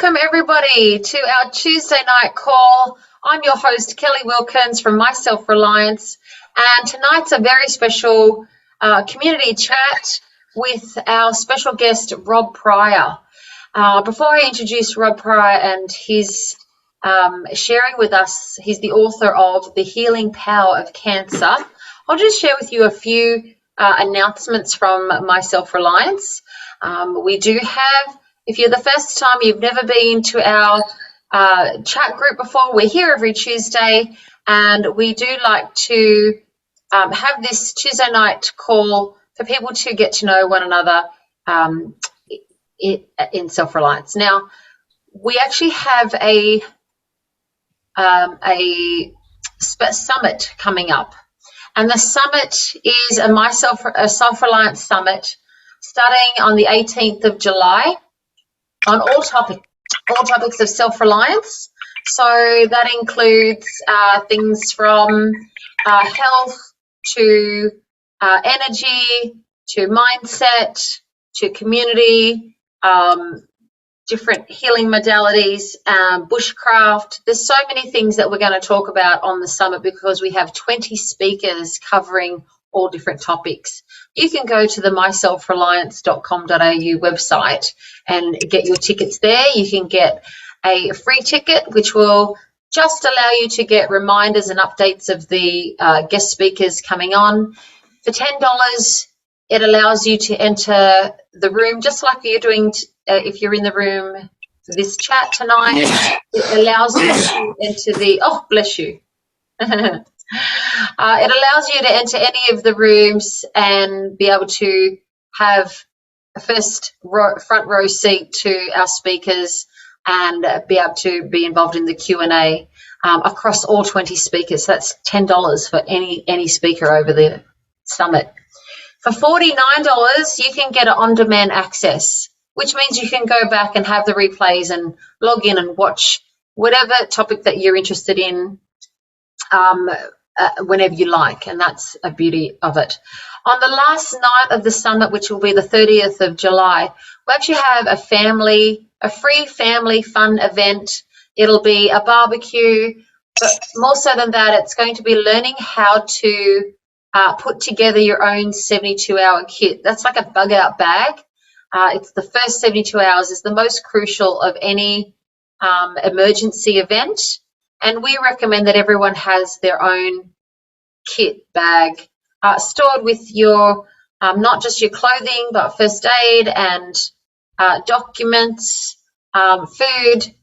Welcome everybody to our Tuesday night call. I'm your host Kelly Wilkins from My Self-Reliance, and tonight's a very special community chat with our special guest Rob Pryor. Before I introduce Rob Pryor and his sharing with us, he's the author of The Healing Power of Cancer. I'll just share with you a few announcements from My Self-Reliance. We do have, if you're the first time, you've never been to our chat group before, we're here every Tuesday, and we do like to have this Tuesday night call for people to get to know one another in self-reliance. Now, we actually have a summit coming up, and the summit is a self-reliance summit starting on the 18th of July. On all topics of self-reliance. So that includes things from health to energy to mindset to community, different healing modalities, bushcraft. There's so many things that we're going to talk about on the summit because we have 20 speakers covering all different topics. You can go to the myselfreliance.com.au website and get your tickets there. You can get a free ticket, which will just allow you to get reminders and updates of the guest speakers coming on. For $10, it allows you to enter the room, just like you're doing if you're in the room for this chat tonight. Yeah. It allows you to enter the, oh, bless you. It allows you to enter any of the rooms and be able to have a front row seat to our speakers and be able to be involved in the Q&A across all 20 speakers. So that's $10 for any speaker over the summit. For $49, you can get an on-demand access, which means you can go back and have the replays and log in and watch whatever topic that you're interested in whenever you like, and that's a beauty of it. On the last night of the summit, which will be the 30th of July, we actually have a free family fun event. It'll be a barbecue, but more so than that, it's going to be learning how to put together your own 72-hour kit. That's like a bug-out bag. It's the first 72 hours is the most crucial of any emergency event. And we recommend that everyone has their own kit bag stored with your, not just your clothing, but first aid and documents, food,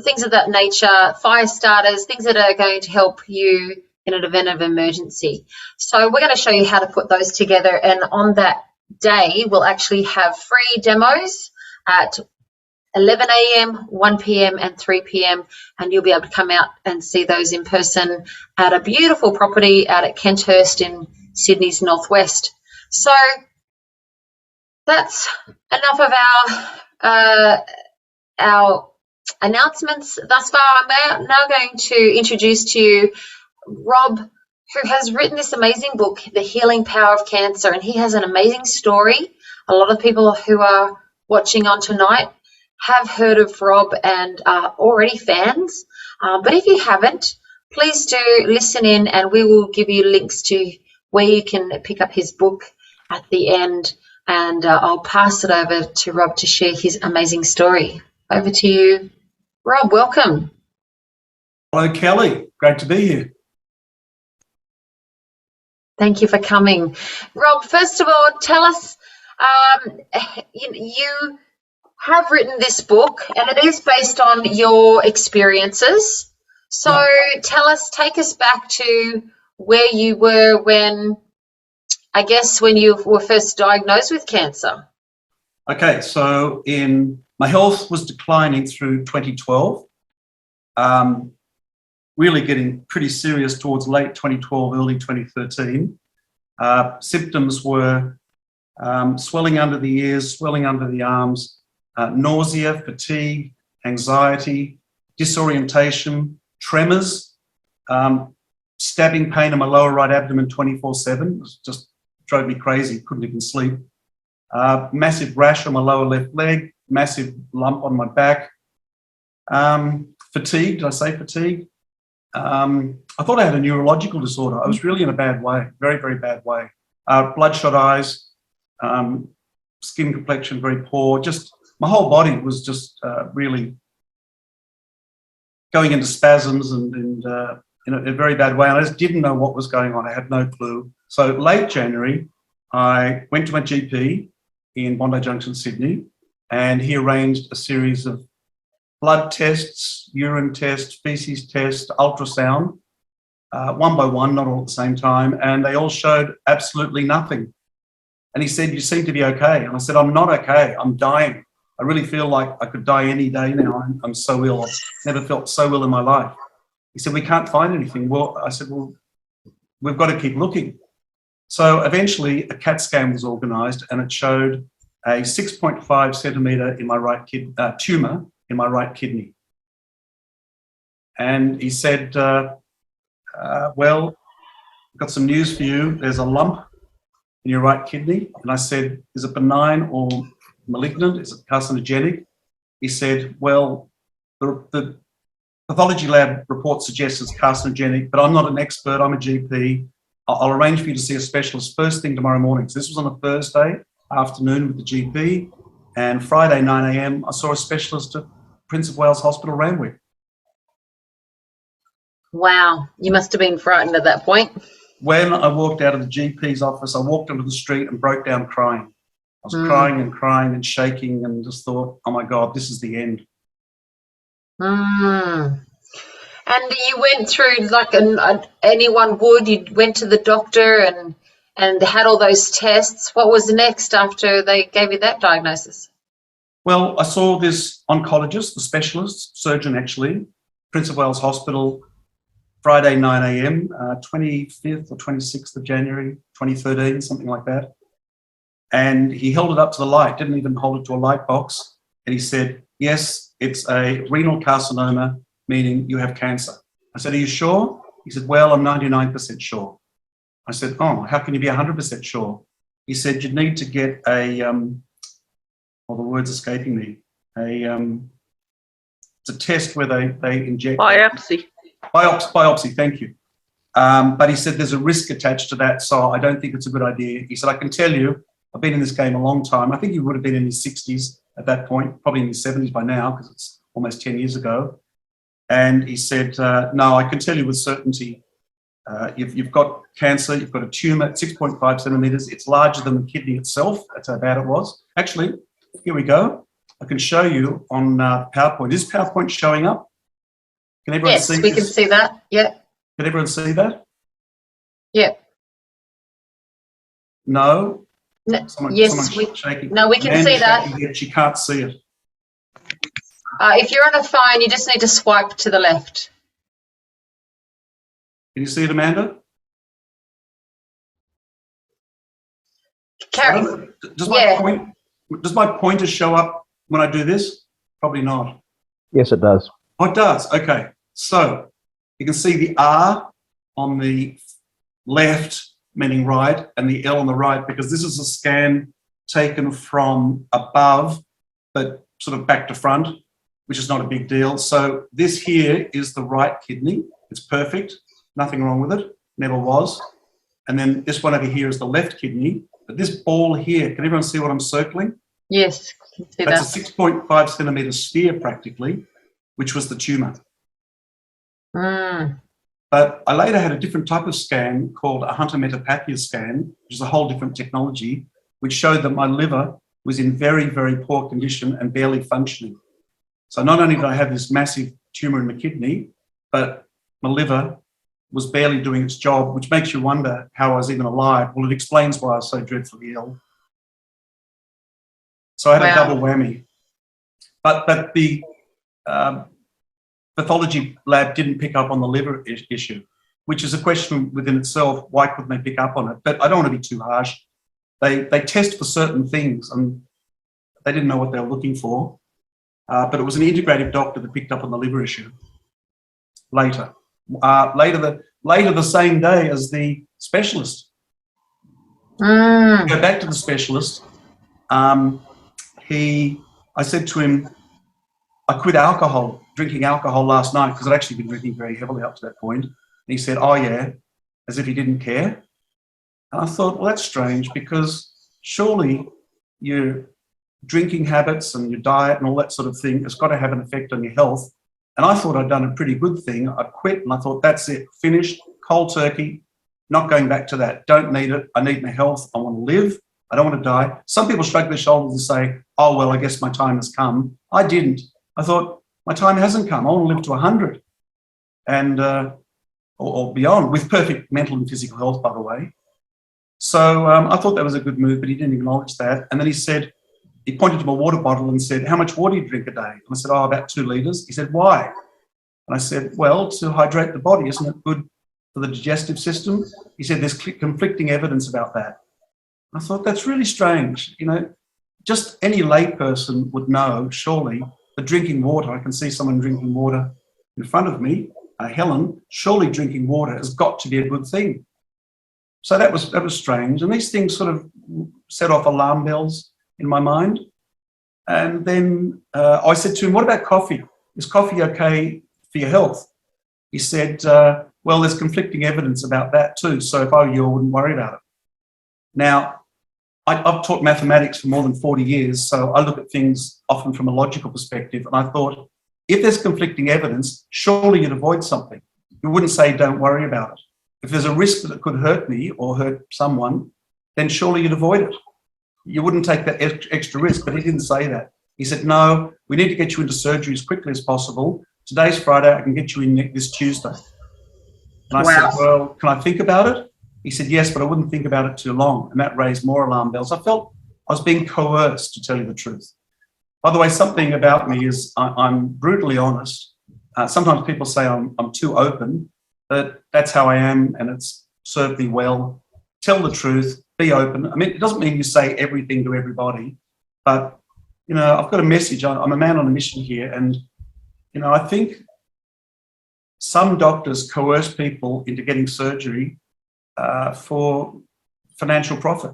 things of that nature, fire starters, things that are going to help you in an event of emergency. So we're going to show you how to put those together. And on that day, we'll actually have free demos at 11 a.m., 1 p.m. and 3 p.m. and you'll be able to come out and see those in person at a beautiful property out at Kenthurst in Sydney's northwest. So that's enough of our announcements thus far. I'm now going to introduce to you Rob, who has written this amazing book, The Healing Power of Cancer, and he has an amazing story. A lot of people who are watching on tonight have heard of Rob and are already fans. But if you haven't, please do listen in and we will give you links to where you can pick up his book at the end. And I'll pass it over to Rob to share his amazing story. Over to you, Rob. Welcome. Hello, Kelly. Great to be here. Thank you for coming. Rob, first of all, tell us, you have written this book and it is based on your experiences. So take us back to where you were when you were first diagnosed with cancer. Okay, so my health was declining through 2012, really getting pretty serious towards late 2012, early 2013. Symptoms were swelling under the ears, swelling under the arms, nausea, fatigue, anxiety, disorientation, tremors, stabbing pain in my lower right abdomen 24/7. It just drove me crazy, couldn't even sleep. Massive rash on my lower left leg, massive lump on my back, Fatigue, did I say fatigue? I thought I had a neurological disorder. I was really in a bad way, very, very bad way. Bloodshot eyes, skin complexion very poor. Just my whole body was just really going into spasms and in a very bad way. And I just didn't know what was going on. I had no clue. So late January, I went to my GP in Bondi Junction, Sydney, and he arranged a series of blood tests, urine tests, feces tests, ultrasound, one by one, not all at the same time, and they all showed absolutely nothing. And he said, "You seem to be okay." And I said, "I'm not okay. I'm dying. I really feel like I could die any day now. I'm so ill. I've never felt so ill in my life." He said, "We can't find anything." Well, I said, "Well, we've got to keep looking." So eventually a CAT scan was organised, and it showed a 6.5 centimetre in my right tumour in my right kidney. And he said, "Well, I've got some news for you. There's a lump in your right kidney." And I said, "Is it benign or malignant? Is it carcinogenic?" He said, "Well, the pathology lab report suggests it's carcinogenic, but I'm not an expert. I'm a GP. I'll arrange for you to see a specialist first thing tomorrow morning." So this was on a Thursday afternoon with the GP, and Friday 9 a.m. I saw a specialist at Prince of Wales Hospital, Randwick. Wow, you must have been frightened at that point. When I walked out of the GP's office, I walked onto the street and broke down crying. I was crying and shaking and just thought, oh my God, this is the end. And you went through like anyone would, you went to the doctor and had all those tests. What was next after they gave you that diagnosis? Well, I saw this oncologist, the specialist, surgeon actually, Prince of Wales Hospital, Friday 9 a.m, 25th or 26th of January, 2013, something like that. And he held it up to the light, didn't even hold it to a light box. And he said, "Yes, it's a renal carcinoma, meaning you have cancer." I said, "Are you sure?" He said, "Well, I'm 99% sure." I said, "Oh, how can you be 100% sure?" He said, "You need to get well, the word's escaping me, it's a test where they inject... Biopsy. Biopsy, thank you. But he said there's a risk attached to that, so I don't think it's a good idea." He said, "I can tell you, I've been in this game a long time." I think he would have been in his 60s at that point, probably in his 70s by now, because it's almost 10 years ago. And he said, "No, I can tell you with certainty, you've got cancer, you've got a tumour at 6.5 centimetres. It's larger than the kidney itself." That's how bad it was. Actually, here we go. I can show you on PowerPoint. Is PowerPoint showing up? Can everyone see Yes, we can see that. Yeah. Can everyone see that? Yeah. No? Yes, shaking. no, we can see that. She can't see it. If you're on a phone, you just need to swipe to the left. Can you see it, Amanda? Does my pointer show up when I do this? Probably not. Yes, it does. Oh, it does. Okay. So you can see the R on the left, meaning right, and the L on the right, because this is a scan taken from above, but sort of back to front, which is not a big deal. So this here is the right kidney. It's perfect. Nothing wrong with it. Never was. And then this one over here is the left kidney. But this ball here, can everyone see what I'm circling? Yes, I can see that. That's a 6.5 centimetre sphere practically, which was the tumour. But I later had a different type of scan called a hunter-metapathia scan, which is a whole different technology, which showed that my liver was in very, very poor condition and barely functioning. So not only did I have this massive tumour in my kidney, but my liver was barely doing its job, which makes you wonder how I was even alive. Well, it explains why I was so dreadfully ill. So I had a double whammy. But the pathology lab didn't pick up on the liver issue, which is a question within itself. Why couldn't they pick up on it? But I don't want to be too harsh. They test for certain things, and they didn't know what they were looking for. But it was an integrative doctor that picked up on the liver issue later. Later the same day as the specialist. Go back to the specialist. I said to him, I quit alcohol. drinking alcohol last night? Because I'd actually been drinking very heavily up to that point. And he said, oh, yeah, as if he didn't care. And I thought, well, that's strange, because surely your drinking habits and your diet and all that sort of thing has got to have an effect on your health. And I thought I'd done a pretty good thing. I quit and I thought, that's it, finished, cold turkey, not going back to that. Don't need it. I need my health. I want to live. I don't want to die. Some people shrug their shoulders and say, oh, well, I guess my time has come. I didn't. I thought, my time hasn't come. I want to live to 100 and or beyond, with perfect mental and physical health, by the way. So I thought that was a good move, but he didn't acknowledge that. And then he said, he pointed to my water bottle and said, how much water do you drink a day? And I said, oh, about 2 litres. He said, why? And I said, well, to hydrate the body. Isn't it good for the digestive system? He said, there's conflicting evidence about that. I thought, that's really strange. You know, just any layperson would know, surely, that drinking water, I can see someone drinking water in front of me, Helen, surely drinking water has got to be a good thing. So that was strange. And these things sort of set off alarm bells in my mind. And then I said to him, what about coffee? Is coffee okay for your health? He said, well, there's conflicting evidence about that too. So if I were you, I wouldn't worry about it. Now, I've taught mathematics for more than 40 years, so I look at things often from a logical perspective. And I thought, if there's conflicting evidence, surely you'd avoid something. You wouldn't say, don't worry about it. If there's a risk that it could hurt me or hurt someone, then surely you'd avoid it. You wouldn't take that extra risk, but he didn't say that. He said, no, we need to get you into surgery as quickly as possible. Today's Friday, I can get you in this Tuesday. And I said, well, can I think about it? He said, yes, but I wouldn't think about it too long. And that raised more alarm bells. I felt I was being coerced, to tell you the truth. By the way, something about me is I'm brutally honest. Sometimes people say I'm too open, but that's how I am, and it's served me well. Tell the truth, be open. I mean, it doesn't mean you say everything to everybody, but, you know, I've got a message. I'm a man on a mission here, and, you know, I think some doctors coerce people into getting surgery for financial profit.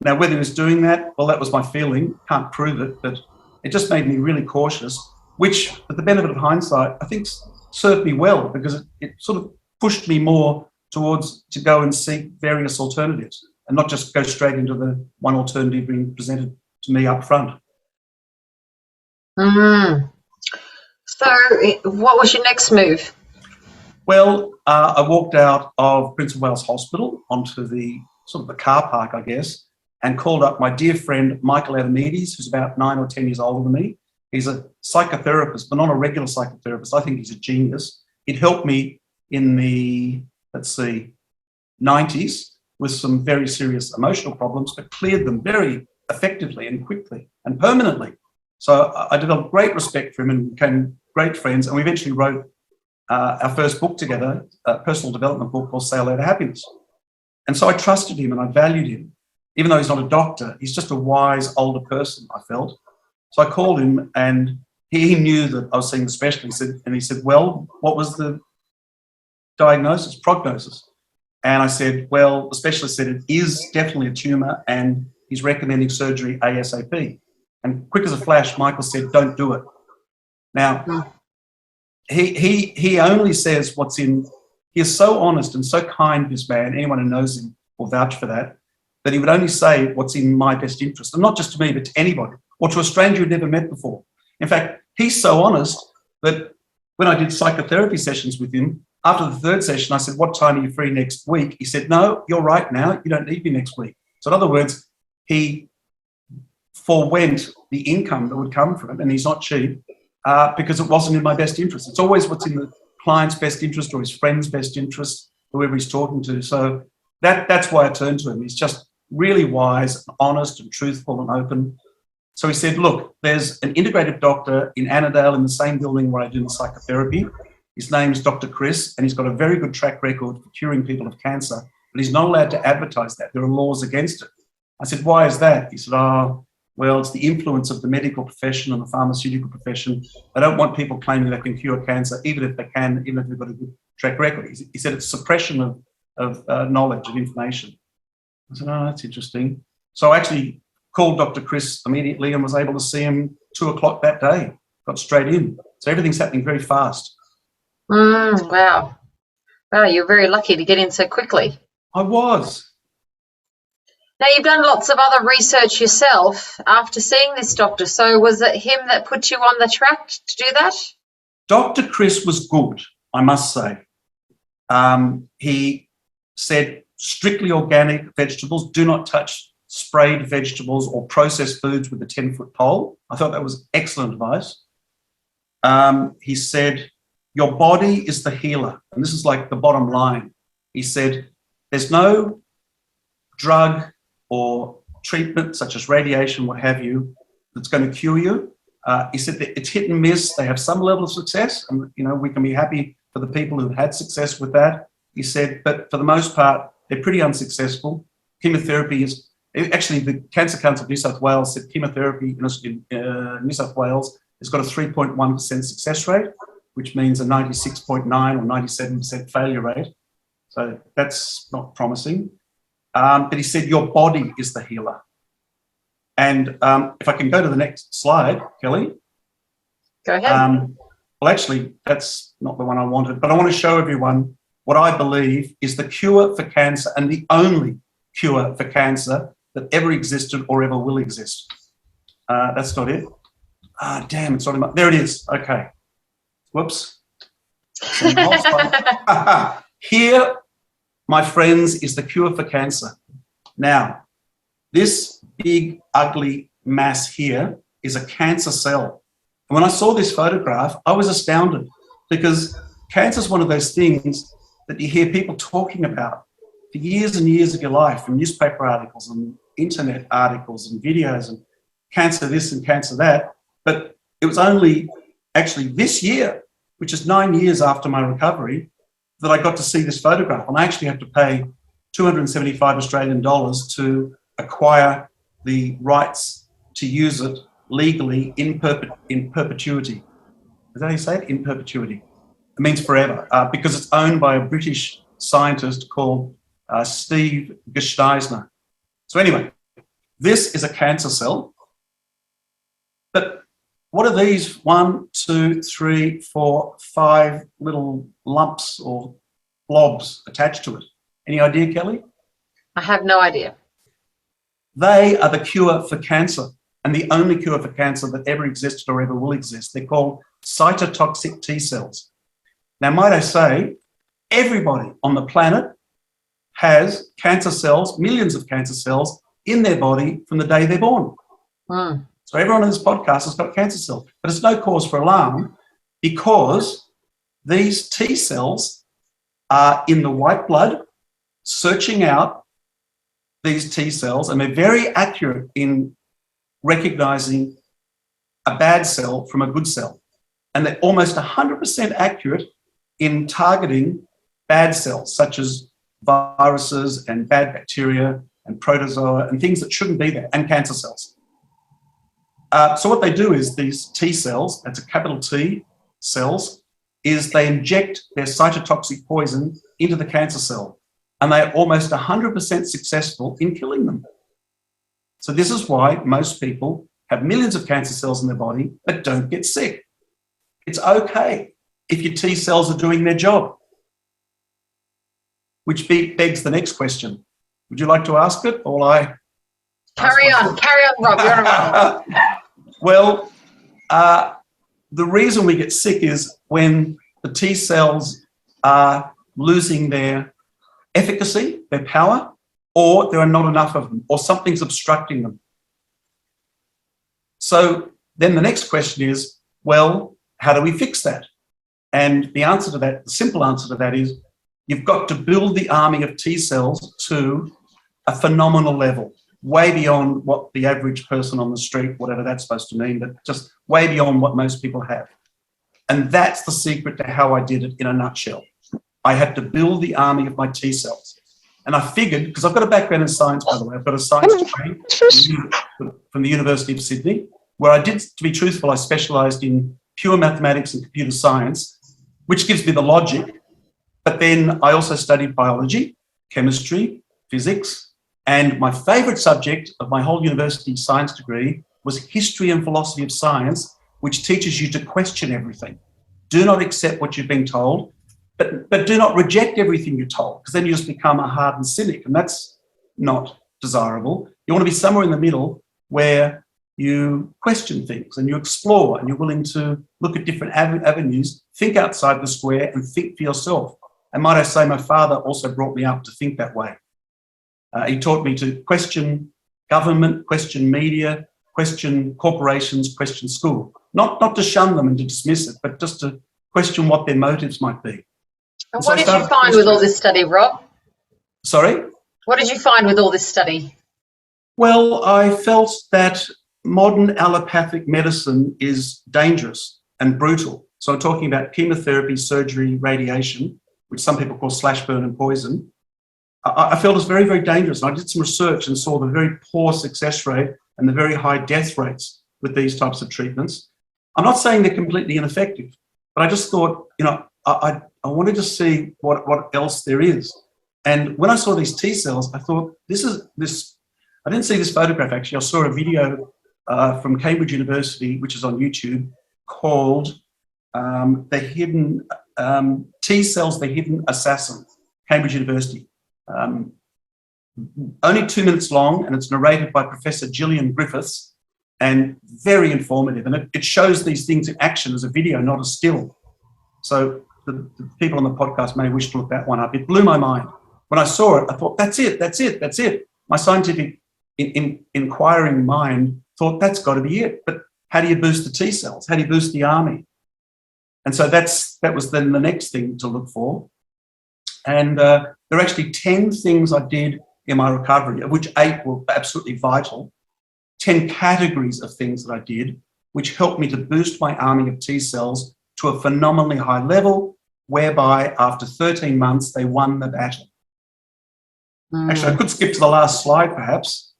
Now, whether he was doing that, well, that was my feeling. Can't prove it, but it just made me really cautious, which, with the benefit of hindsight, I think served me well, because it sort of pushed me more towards to go and seek various alternatives and not just go straight into the one alternative being presented to me up front. So what was your next move? Well, I walked out of Prince of Wales Hospital onto the sort of the car park, I guess, and called up my dear friend Michael Adamides, who's about 9 or 10 years older than me. He's a psychotherapist, but not a regular psychotherapist. I think he's a genius. It helped me in the, 90s with some very serious emotional problems, but cleared them very effectively and quickly and permanently. So I developed great respect for him and became great friends. And we eventually wrote our first book together, a personal development book called Say Hello to Happiness. And so I trusted him and I valued him. Even though he's not a doctor, he's just a wise older person, I felt. So I called him, and he knew that I was seeing the specialist. He said, well, what was the diagnosis, prognosis? And I said, well, the specialist said it is definitely a tumour and he's recommending surgery ASAP. And quick as a flash, Michael said, don't do it. Now, he only says what's in, he is so honest and so kind, this man, anyone who knows him will vouch for that, that he would only say what's in my best interest, and not just to me, but to anybody, or to a stranger who'd never met before. In fact, he's so honest that when I did psychotherapy sessions with him, after the third session, I said, what time are you free next week? He said, no, you're right now. You don't need me next week. So in other words, he forewent the income that would come from it, and he's not cheap, because it wasn't in my best interest. It's always what's in the client's best interest or his friend's best interest, whoever he's talking to. So that's why I turned to him. He's just really wise, and honest and truthful and open. So he said, look, there's an integrative doctor in Annandale in the same building where I do the psychotherapy. His name is Dr. Chris, and he's got a very good track record for curing people of cancer, but he's not allowed to advertise that. There are laws against it. I said, why is that? He said, oh, well, it's the influence of the medical profession and the pharmaceutical profession. They don't want people claiming they can cure cancer, even if they can, even if they've got a good track record. He said it's suppression of knowledge and information. I said, oh, that's interesting. So I actually called Dr. Chris immediately and was able to see him 2 o'clock that day. got straight in. So everything's happening very fast. Wow. Wow, you're very lucky to get in so quickly. I was. Now, you've done lots of other research yourself after seeing this doctor. So was it him that put you on the track to do that? Dr. Chris was good, I must say. He said strictly organic vegetables, do not touch sprayed vegetables or processed foods with a 10-foot pole. I thought that was excellent advice. He said, your body is the healer. And this is like the bottom line. He said, there's no drug or treatment such as radiation, what have you, that's going to cure you. He said that it's hit and miss. They have some level of success, and we can be happy for the people who've had success with that. He said, but for the most part, they're pretty unsuccessful. Chemotherapy is actually the Cancer Council of New South Wales said chemotherapy in New South Wales has got a 3.1% success rate, which means a 96.9 or 97% failure rate. So that's not promising. But he said your body is the healer. And if I can go to the next slide, Kelly. Go ahead. Well, actually, that's not the one I wanted, but I want to show everyone what I believe is the cure for cancer and the only cure for cancer that ever existed or ever will exist. That's not it. Damn, it's not in my, there it is. Okay. Whoops. Here, my friends, is the cure for cancer. Now, this big, ugly mass here is a cancer cell. And when I saw this photograph, I was astounded because cancer is one of those things that you hear people talking about for years and years of your life, from newspaper articles and internet articles and videos and cancer this and cancer that. But it was only actually this year, which is 9 years after my recovery, that I got to see this photograph. And I actually had to pay 275 Australian dollars to acquire the rights to use it legally in perpetuity. Is that how you say it? In perpetuity. It means forever, because it's owned by a British scientist called Steve Gesteisner. So anyway, this is a cancer cell. But what are these 1, 2, 3, 4, 5 little lumps or blobs attached to it? Any idea, Kelly? I have no idea. They are the cure for cancer, and the only cure for cancer that ever existed or ever will exist. They're called cytotoxic T cells. Now, might I say, everybody on the planet has cancer cells, millions of cancer cells in their body from the day they're born. So everyone on this podcast has got a cancer cell, but it's no cause for alarm because these T cells are in the white blood searching out these T cells, and they're very accurate in recognizing a bad cell from a good cell. And they're almost 100% accurate in targeting bad cells, such as viruses and bad bacteria and protozoa and things that shouldn't be there, and cancer cells. So what they do is these T cells, that's a capital T cells, is they inject their cytotoxic poison into the cancer cell, and they are almost 100% successful in killing them. So this is why most people have millions of cancer cells in their body but don't get sick. It's okay if your T cells are doing their job. Which begs the next question. Would you like to ask it, or will I? Carry on, Rob. You're on. Well, the reason we get sick is when the T cells are losing their efficacy, their power, or there are not enough of them, or something's obstructing them. So then the next question is, well, how do we fix that? And the answer to that, the simple answer to that is, you've got to build the army of T cells to a phenomenal level, way beyond what the average person on the street, whatever that's supposed to mean, but just way beyond what most people have. And that's the secret to how I did it in a nutshell. I had to build the army of my T cells. And I figured, because I've got a background in science, by the way, I've got a science degree from the University of Sydney, where I did, to be truthful, I specialised in pure mathematics and computer science, which gives me the logic. But then I also studied biology, chemistry, physics, and my favourite subject of my whole university science degree was history and philosophy of science, which teaches you to question everything. Do not accept what you've been told, but do not reject everything you're told, because then you just become a hardened cynic, and that's not desirable. You want to be somewhere in the middle where you question things and you explore and you're willing to look at different avenues, think outside the square and think for yourself. And might I say, my father also brought me up to think that way. He taught me to question government, question media, question corporations, question school. Not to shun them and to dismiss it, but just to question what their motives might be. And what did you find with all this study, Rob? Sorry? What did you find with all this study? Well, I felt that modern allopathic medicine is dangerous and brutal. So I'm talking about chemotherapy, surgery, radiation, which some people call slash burn and poison. I felt it was very, very dangerous. And I did some research and saw the very poor success rate and the very high death rates with these types of treatments. I'm not saying they're completely ineffective, but I just thought, I wanted to see what else there is. And when I saw these T cells, I thought, I didn't see this photograph actually. I saw a video from Cambridge University, which is on YouTube, called The Hidden T Cells, The Hidden Assassin, Cambridge University. Only 2 minutes long, and it's narrated by Professor Gillian Griffiths, and very informative. And it shows these things in action as a video, not a still. So the people on the podcast may wish to look that one up. It blew my mind. When I saw it, I thought, that's it. My scientific inquiring mind thought, that's got to be it. But how do you boost the T cells? How do you boost the army? And so that was then the next thing to look for. And there are actually 10 things I did in my recovery, of which 8 were absolutely vital. 10 categories of things that I did, which helped me to boost my army of T cells to a phenomenally high level, whereby after 13 months, they won the battle. Actually, I could skip to the last slide, perhaps,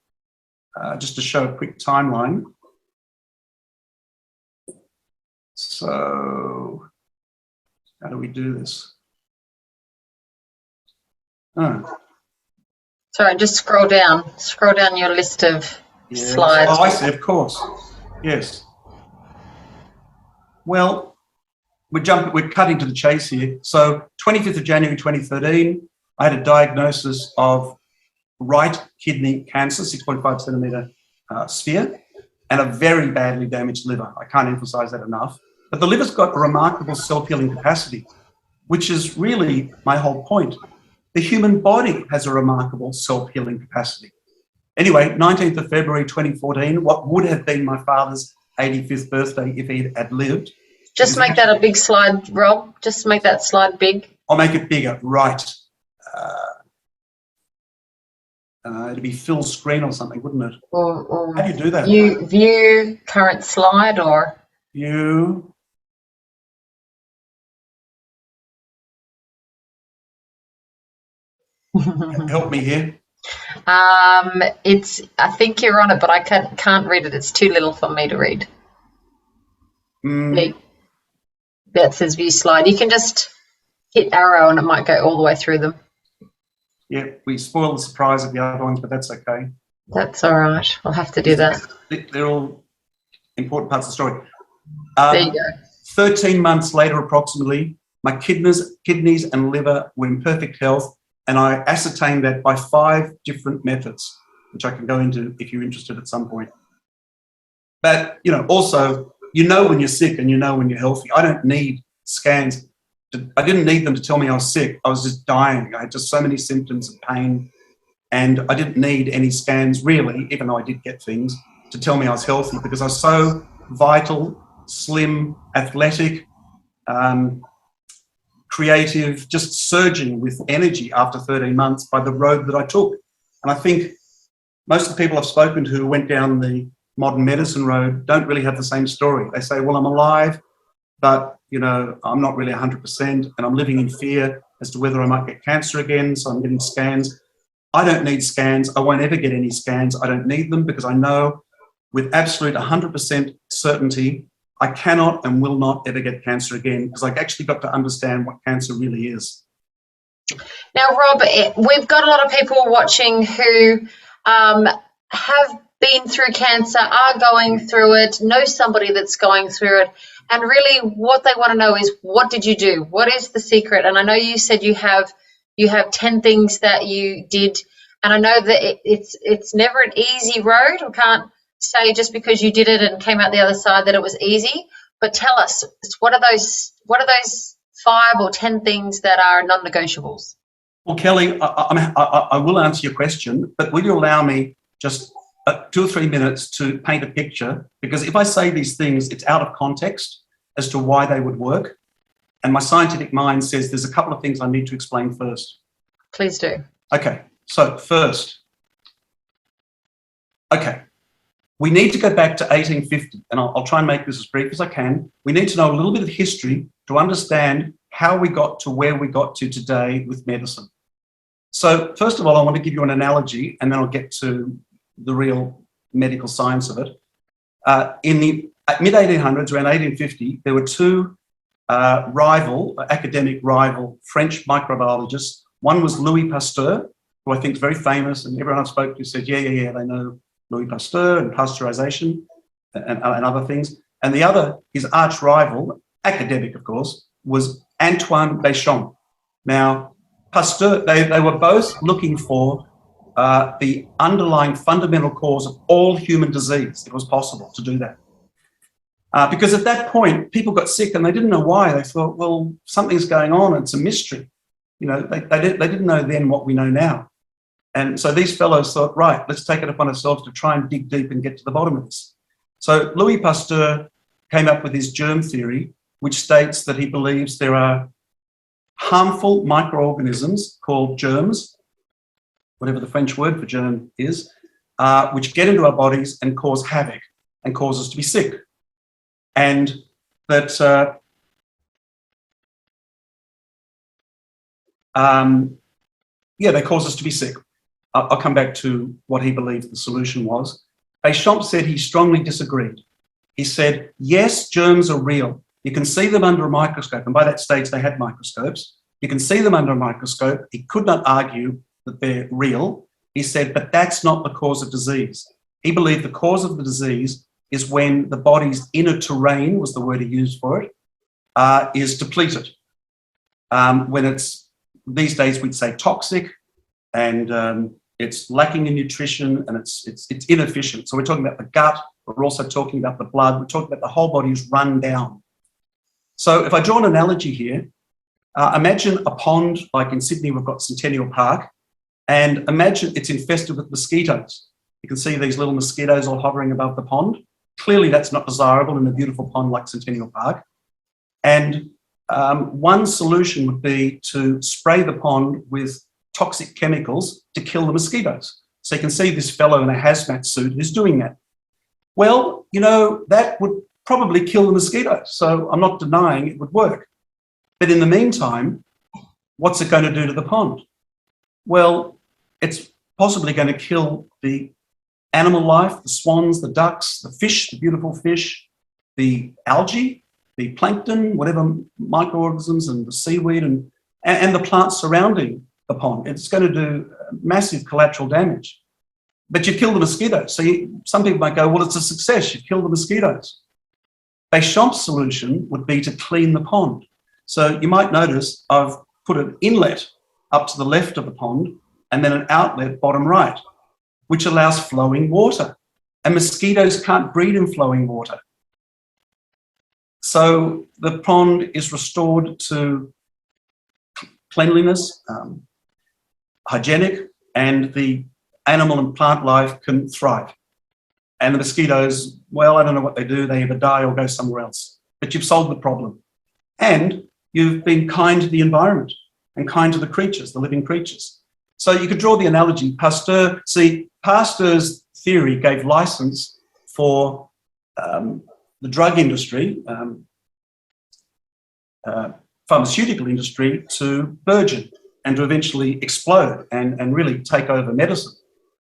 just to show a quick timeline. So, how do we do this? Oh. Sorry, just scroll down your list of slides. Oh, I see, of course. Yes. Well, we're cutting to the chase here. So 25th of January 2013, I had a diagnosis of right kidney cancer, 6.5 centimetre sphere, and a very badly damaged liver. I can't emphasise that enough. But the liver's got a remarkable self-healing capacity, which is really my whole point. The human body has a remarkable self-healing capacity. Anyway, 19th of February 2014, what would have been my father's 85th birthday if he had lived. Just make that a big slide, Rob. Just make that slide big. I'll make it bigger, right. It'd be full screen or something, wouldn't it? Or how do you do that? You view current slide or? View. Help me here. I think you're on it, but I can't read it. It's too little for me to read. That says view slide. You can just hit arrow and it might go all the way through them. Yeah, we spoiled the surprise of the other ones, but that's okay. That's all right. I'll have to do that. They're all important parts of the story. There you go. 13 months later, approximately, my kidneys and liver were in perfect health, and I ascertained that by 5 different methods, which I can go into if you're interested at some point. But, also, when you're sick and when you're healthy. I don't need scans. I didn't need them to tell me I was sick. I was just dying. I had just so many symptoms of pain, and I didn't need any scans really, even though I did get things, to tell me I was healthy, because I was so vital, slim, athletic, creative, just surging with energy after 13 months by the road that I took. And I think most of the people I've spoken to who went down the modern medicine road don't really have the same story. They say, well, I'm alive, but, I'm not really 100%, and I'm living in fear as to whether I might get cancer again, so I'm getting scans. I don't need scans. I won't ever get any scans. I don't need them, because I know with absolute 100% certainty I cannot and will not ever get cancer again, because I actually got to understand what cancer really is. Now, Rob, we've got a lot of people watching who have been through cancer, are going through it, know somebody that's going through it, and really what they want to know is, what did you do? What is the secret? And I know you said you have 10 things that you did, and I know that it's never an easy road. We can't say just because you did it and came out the other side that it was easy. But tell us, what are those 5 or 10 things that are non-negotiables? Well, Kelly, I will answer your question, but will you allow me just 2 or 3 minutes to paint a picture? Because if I say these things, it's out of context as to why they would work. And my scientific mind says there's a couple of things I need to explain first. Please do. Okay, so first, we need to go back to 1850, and I'll try and make this as brief as I can. We need to know a little bit of history to understand how we got to where we got to today with medicine. So first of all, I want to give you an analogy, and then I'll get to the real medical science of it. In the mid-1800s, around 1850, there were 2 academic rival French microbiologists. One was Louis Pasteur, who I think is very famous, and everyone I've spoken to said, yeah, they know Louis Pasteur and pasteurization and other things. And the other, his arch rival, academic of course, was Antoine Béchamp. Now, Pasteur, they were both looking for the underlying fundamental cause of all human disease. It was possible to do that. Because at that point, people got sick and they didn't know why. They thought, well, something's going on, it's a mystery. You know, they didn't know then what we know now. And so these fellows thought, right, let's take it upon ourselves to try and dig deep and get to the bottom of this. So Louis Pasteur came up with his germ theory, which states that he believes there are harmful microorganisms called germs, whatever the French word for germ is, which get into our bodies and cause havoc and cause us to be sick. And that they cause us to be sick. I'll come back to what he believed the solution was. Béchamp said he strongly disagreed. He said, yes, germs are real. You can see them under a microscope. And by that stage, they had microscopes. You can see them under a microscope. He could not argue that they're real. He said, but that's not the cause of disease. He believed the cause of the disease is when the body's inner terrain, was the word he used for it, is depleted. When it's, these days we'd say toxic, and it's lacking in nutrition, and it's inefficient. So we're talking about the gut, but we're also talking about the blood. We're talking about the whole body is run down. So if I draw an analogy here, imagine a pond, like in Sydney, we've got Centennial Park, and imagine it's infested with mosquitoes. You can see these little mosquitoes all hovering above the pond. Clearly that's not desirable in a beautiful pond like Centennial Park. And one solution would be to spray the pond with toxic chemicals to kill the mosquitoes. So you can see this fellow in a hazmat suit who's doing that. Well, you know, that would probably kill the mosquitoes. So I'm not denying it would work. But in the meantime, what's it going to do to the pond? Well, it's possibly going to kill the animal life, the swans, the ducks, the fish, the beautiful fish, the algae, the plankton, whatever microorganisms, and the seaweed, and the plants surrounding the pond. It's going to do massive collateral damage. But you kill the mosquitoes. So some people might go, well, it's a success, you kill the mosquitoes. Béchamp's solution would be to clean the pond. So you might notice I've put an inlet up to the left of the pond and then an outlet bottom right, which allows flowing water. And mosquitoes can't breed in flowing water. So the pond is restored to cleanliness, hygienic, and the animal and plant life can thrive. And the mosquitoes, well, I don't know what they do. They either die or go somewhere else. But you've solved the problem. And you've been kind to the environment and kind to the creatures, the living creatures. So you could draw the analogy. Pasteur's theory gave license for the drug industry, pharmaceutical industry, to burgeon and to eventually explode and really take over medicine.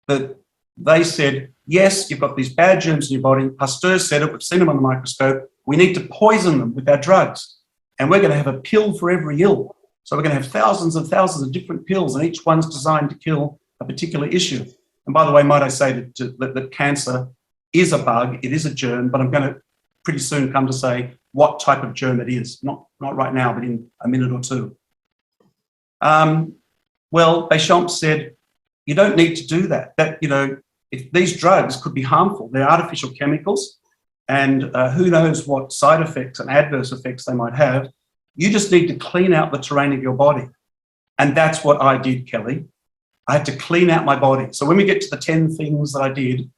But they said, yes, you've got these bad germs in your body. Pasteur said it, we've seen them on the microscope. We need to poison them with our drugs. And we're going to have a pill for every ill. So we're going to have thousands and thousands of different pills, and each one's designed to kill a particular issue. And And by the way, might I say that cancer is a bug, it is a germ, but I'm going to pretty soon come to say what type of germ it is. Not right now, but in a minute or two. Well, Béchamp said, you don't need to do that. If these drugs could be harmful, they're artificial chemicals, and who knows what side effects and adverse effects they might have. You just need to clean out the terrain of your body. And that's what I did, Kelly. I had to clean out my body. So when we get to the 10 things that I did,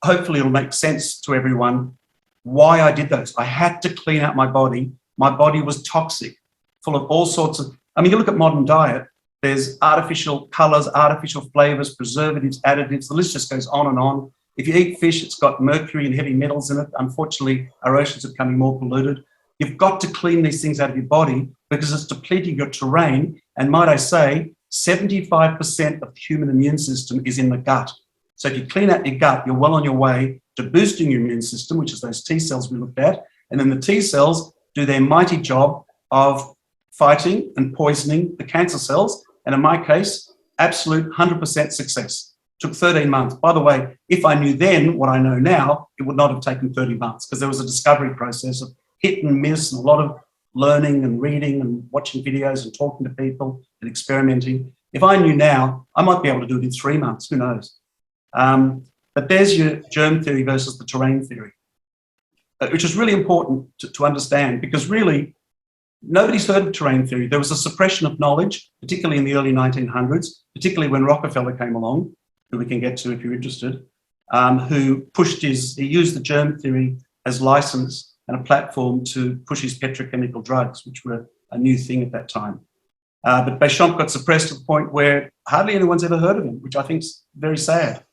hopefully it'll make sense to everyone why I did those. I had to clean out my body. My body was toxic, full of all sorts of, you look at modern diet, there's artificial colours, artificial flavours, preservatives, additives, the list just goes on and on. If you eat fish, it's got mercury and heavy metals in it. Unfortunately, our oceans are becoming more polluted. You've got to clean these things out of your body because it's depleting your terrain. And might I say, 75% of the human immune system is in the gut. So if you clean out your gut, you're well on your way to boosting your immune system, which is those T cells we looked at. And then the T cells do their mighty job of fighting and poisoning the cancer cells. And in my case, absolute 100% success. Took 13 months. By the way, if I knew then what I know now, it would not have taken 30 months because there was a discovery process of hit and miss and a lot of learning and reading and watching videos and talking to people and experimenting. If I knew now, I might be able to do it in 3 months, who knows? But there's your germ theory versus the terrain theory, which is really important to understand because really nobody's heard of terrain theory. There was a suppression of knowledge, particularly in the early 1900s, particularly when Rockefeller came along, who we can get to if you're interested, who he used the germ theory as license and a platform to push his petrochemical drugs, which were a new thing at that time. But Béchamp got suppressed to the point where hardly anyone's ever heard of him, which I think is very sad.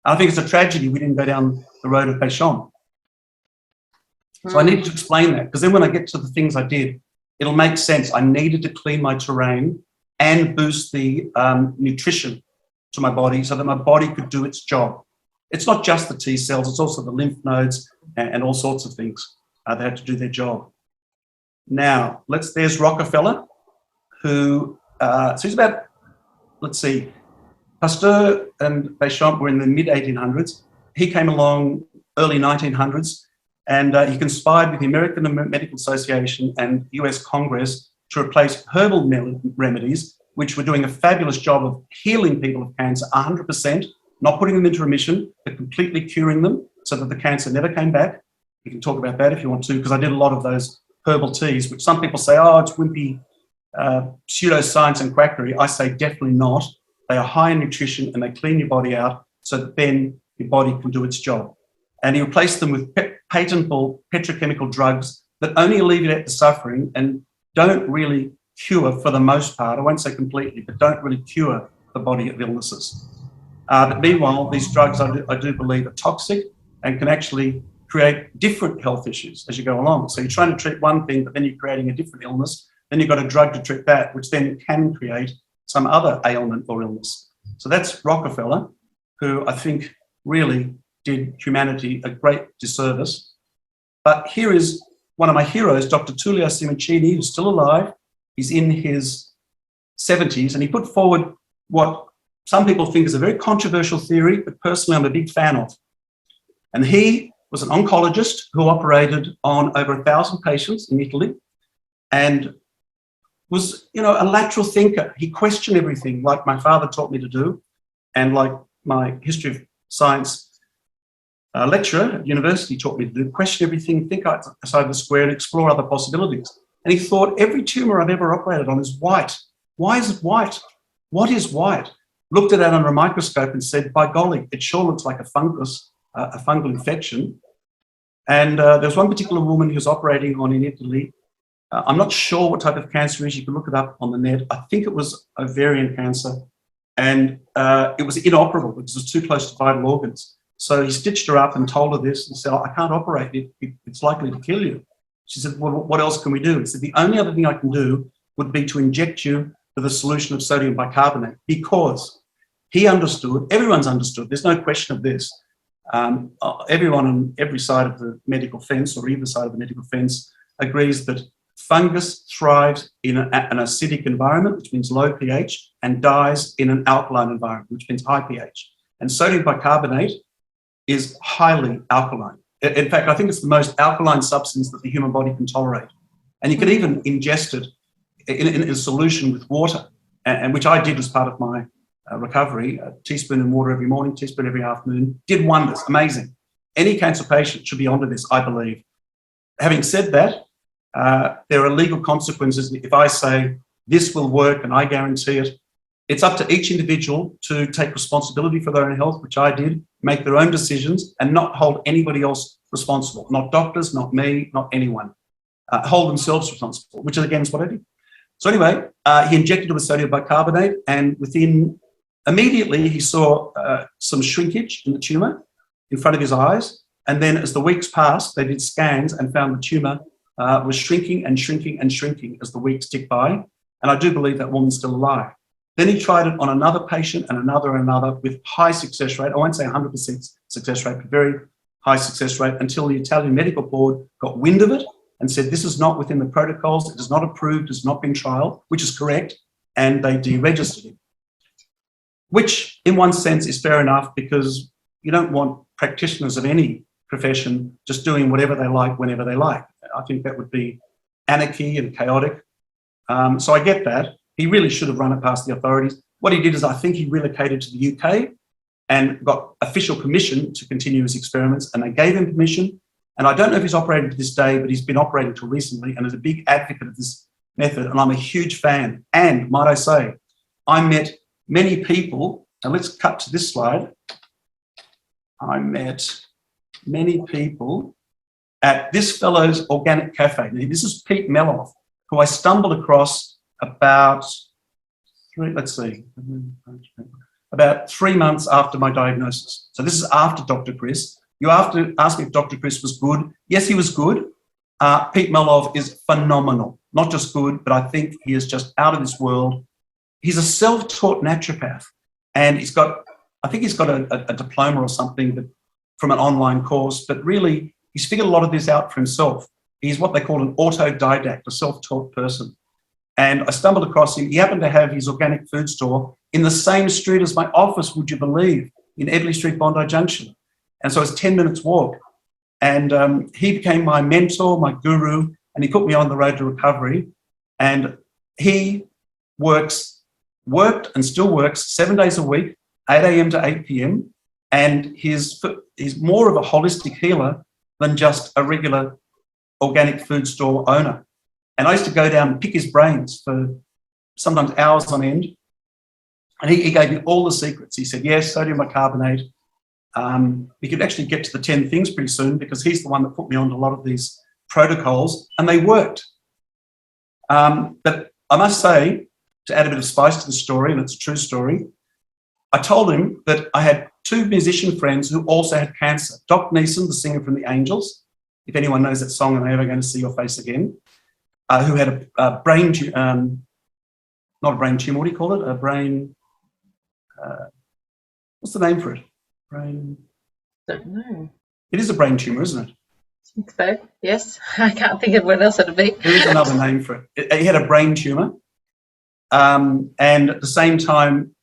I think it's a tragedy we didn't go down the road of Béchamp. So I needed to explain that because then when I get to the things I did, it'll make sense. I needed to clean my terrain and boost the nutrition to my body so that my body could do its job. It's not just the T cells, it's also the lymph nodes and all sorts of things that had to do their job. Now, there's Rockefeller, who, so he's about, let's see, Pasteur and Béchamp were in the mid-1800s. He came along early 1900s, and he conspired with the American Medical Association and US Congress to replace herbal remedies, which were doing a fabulous job of healing people of cancer 100%, not putting them into remission, but completely curing them so that the cancer never came back. We can talk about that if you want to, because I did a lot of those herbal teas, which some people say, oh, it's wimpy pseudoscience and quackery. I say definitely not. They are high in nutrition and they clean your body out so that then your body can do its job. And he replaced them with patentable petrochemical drugs that only alleviate the suffering and don't really cure for the most part. I won't say completely, but don't really cure the body of illnesses. But meanwhile, these drugs I do believe are toxic and can actually create different health issues as you go along. So you're trying to treat one thing, but then you're creating a different illness. Then you've got a drug to treat that, which then can create some other ailment or illness. So that's Rockefeller, who I think really did humanity a great disservice. But here is one of my heroes, Dr. Julia Simoncini, who's still alive. He's in his 70s, and he put forward what some people think is a very controversial theory, but personally I'm a big fan of. And he was an oncologist who operated on over 1,000 patients in Italy and was, a lateral thinker. He questioned everything like my father taught me to do and like my history of science lecturer at university taught me to do, question everything, think outside the square and explore other possibilities. And he thought every tumour I've ever operated on is white. Why is it white? What is white? Looked at it under a microscope and said, by golly, it sure looks like a fungus, a fungal infection. And there was one particular woman he was operating on in Italy. I'm not sure what type of cancer it is. You can look it up on the net. I think it was ovarian cancer. And it was inoperable because it was too close to vital organs. So he stitched her up and told her this and said, I can't operate it. It's likely to kill you. She said, well, what else can we do? He said, the only other thing I can do would be to inject you with a solution of sodium bicarbonate, because he understood, everyone's understood, there's no question of this. Everyone on every side of the medical fence or either side of the medical fence agrees that fungus thrives in an acidic environment, which means low pH, and dies in an alkaline environment, which means high pH. And sodium bicarbonate is highly alkaline. In fact, I think it's the most alkaline substance that the human body can tolerate. And you can even ingest it in a solution with water, and which I did as part of my recovery. A teaspoon in water every morning, teaspoon every afternoon, did wonders, amazing. Any cancer patient should be onto this, I believe. Having said that, there are legal consequences if I say this will work and I guarantee it. It's up to each individual to take responsibility for their own health, which I did, make their own decisions and not hold anybody else responsible, not doctors, not me, not anyone. Hold themselves responsible, which again is what I did. So anyway, he injected it with sodium bicarbonate, and immediately he saw some shrinkage in the tumour in front of his eyes. And then as the weeks passed, they did scans and found the tumour was shrinking and shrinking and shrinking as the weeks ticked by. And I do believe that woman's still alive. Then he tried it on another patient and another with high success rate. I won't say 100% success rate, but very high success rate, until the Italian medical board got wind of it and said, this is not within the protocols, it is not approved, it has not been trialed, which is correct, and they deregistered him. Which, in one sense, is fair enough, because you don't want practitioners of any profession just doing whatever they like whenever they like. I think that would be anarchy and chaotic. So I get that. He really should have run it past the authorities. What he did is, I think he relocated to the UK and got official permission to continue his experiments, and they gave him permission. And I don't know if he's operating to this day, but he's been operating till recently and is a big advocate of this method, and I'm a huge fan. And might I say, I met many people, and let's cut to this slide. I met many people at this fellow's organic cafe. Now, this is Pete Meloff, who I stumbled across about 3 months after my diagnosis. So this is after Dr. Chris. You have to ask me if Dr. Chris was good. Yes, he was good. Pete Meloff is phenomenal. Not just good, but I think he is just out of this world. He's a self-taught naturopath, and I think he's got a diploma or something from an online course, but really he's figured a lot of this out for himself. He's what they call an autodidact, a self-taught person. And I stumbled across him. He happened to have his organic food store in the same street as my office, would you believe, in Edley Street, Bondi Junction. And so it's 10 minutes walk. And he became my mentor, my guru, and he put me on the road to recovery. And he worked and still works 7 days a week, 8 a.m. to 8 p.m. And he's more of a holistic healer than just a regular organic food store owner. And I used to go down and pick his brains for sometimes hours on end. And he gave me all the secrets. He said, yes, sodium bicarbonate. We could actually get to the 10 things pretty soon, because he's the one that put me on a lot of these protocols, and they worked. But I must say, to add a bit of spice to the story, and it's a true story, I told him that I had 2 musician friends who also had cancer. Doc Neeson, the singer from the Angels, if anyone knows that song, and I'm never going to see your face again, who had a brain, not a brain tumor, what do you call it? A brain, what's the name for it? Brain. Don't know. It is a brain tumor, isn't it? I think so, yes. I can't think of what else it would be. There is another name for it. He had a brain tumor. And at the same time,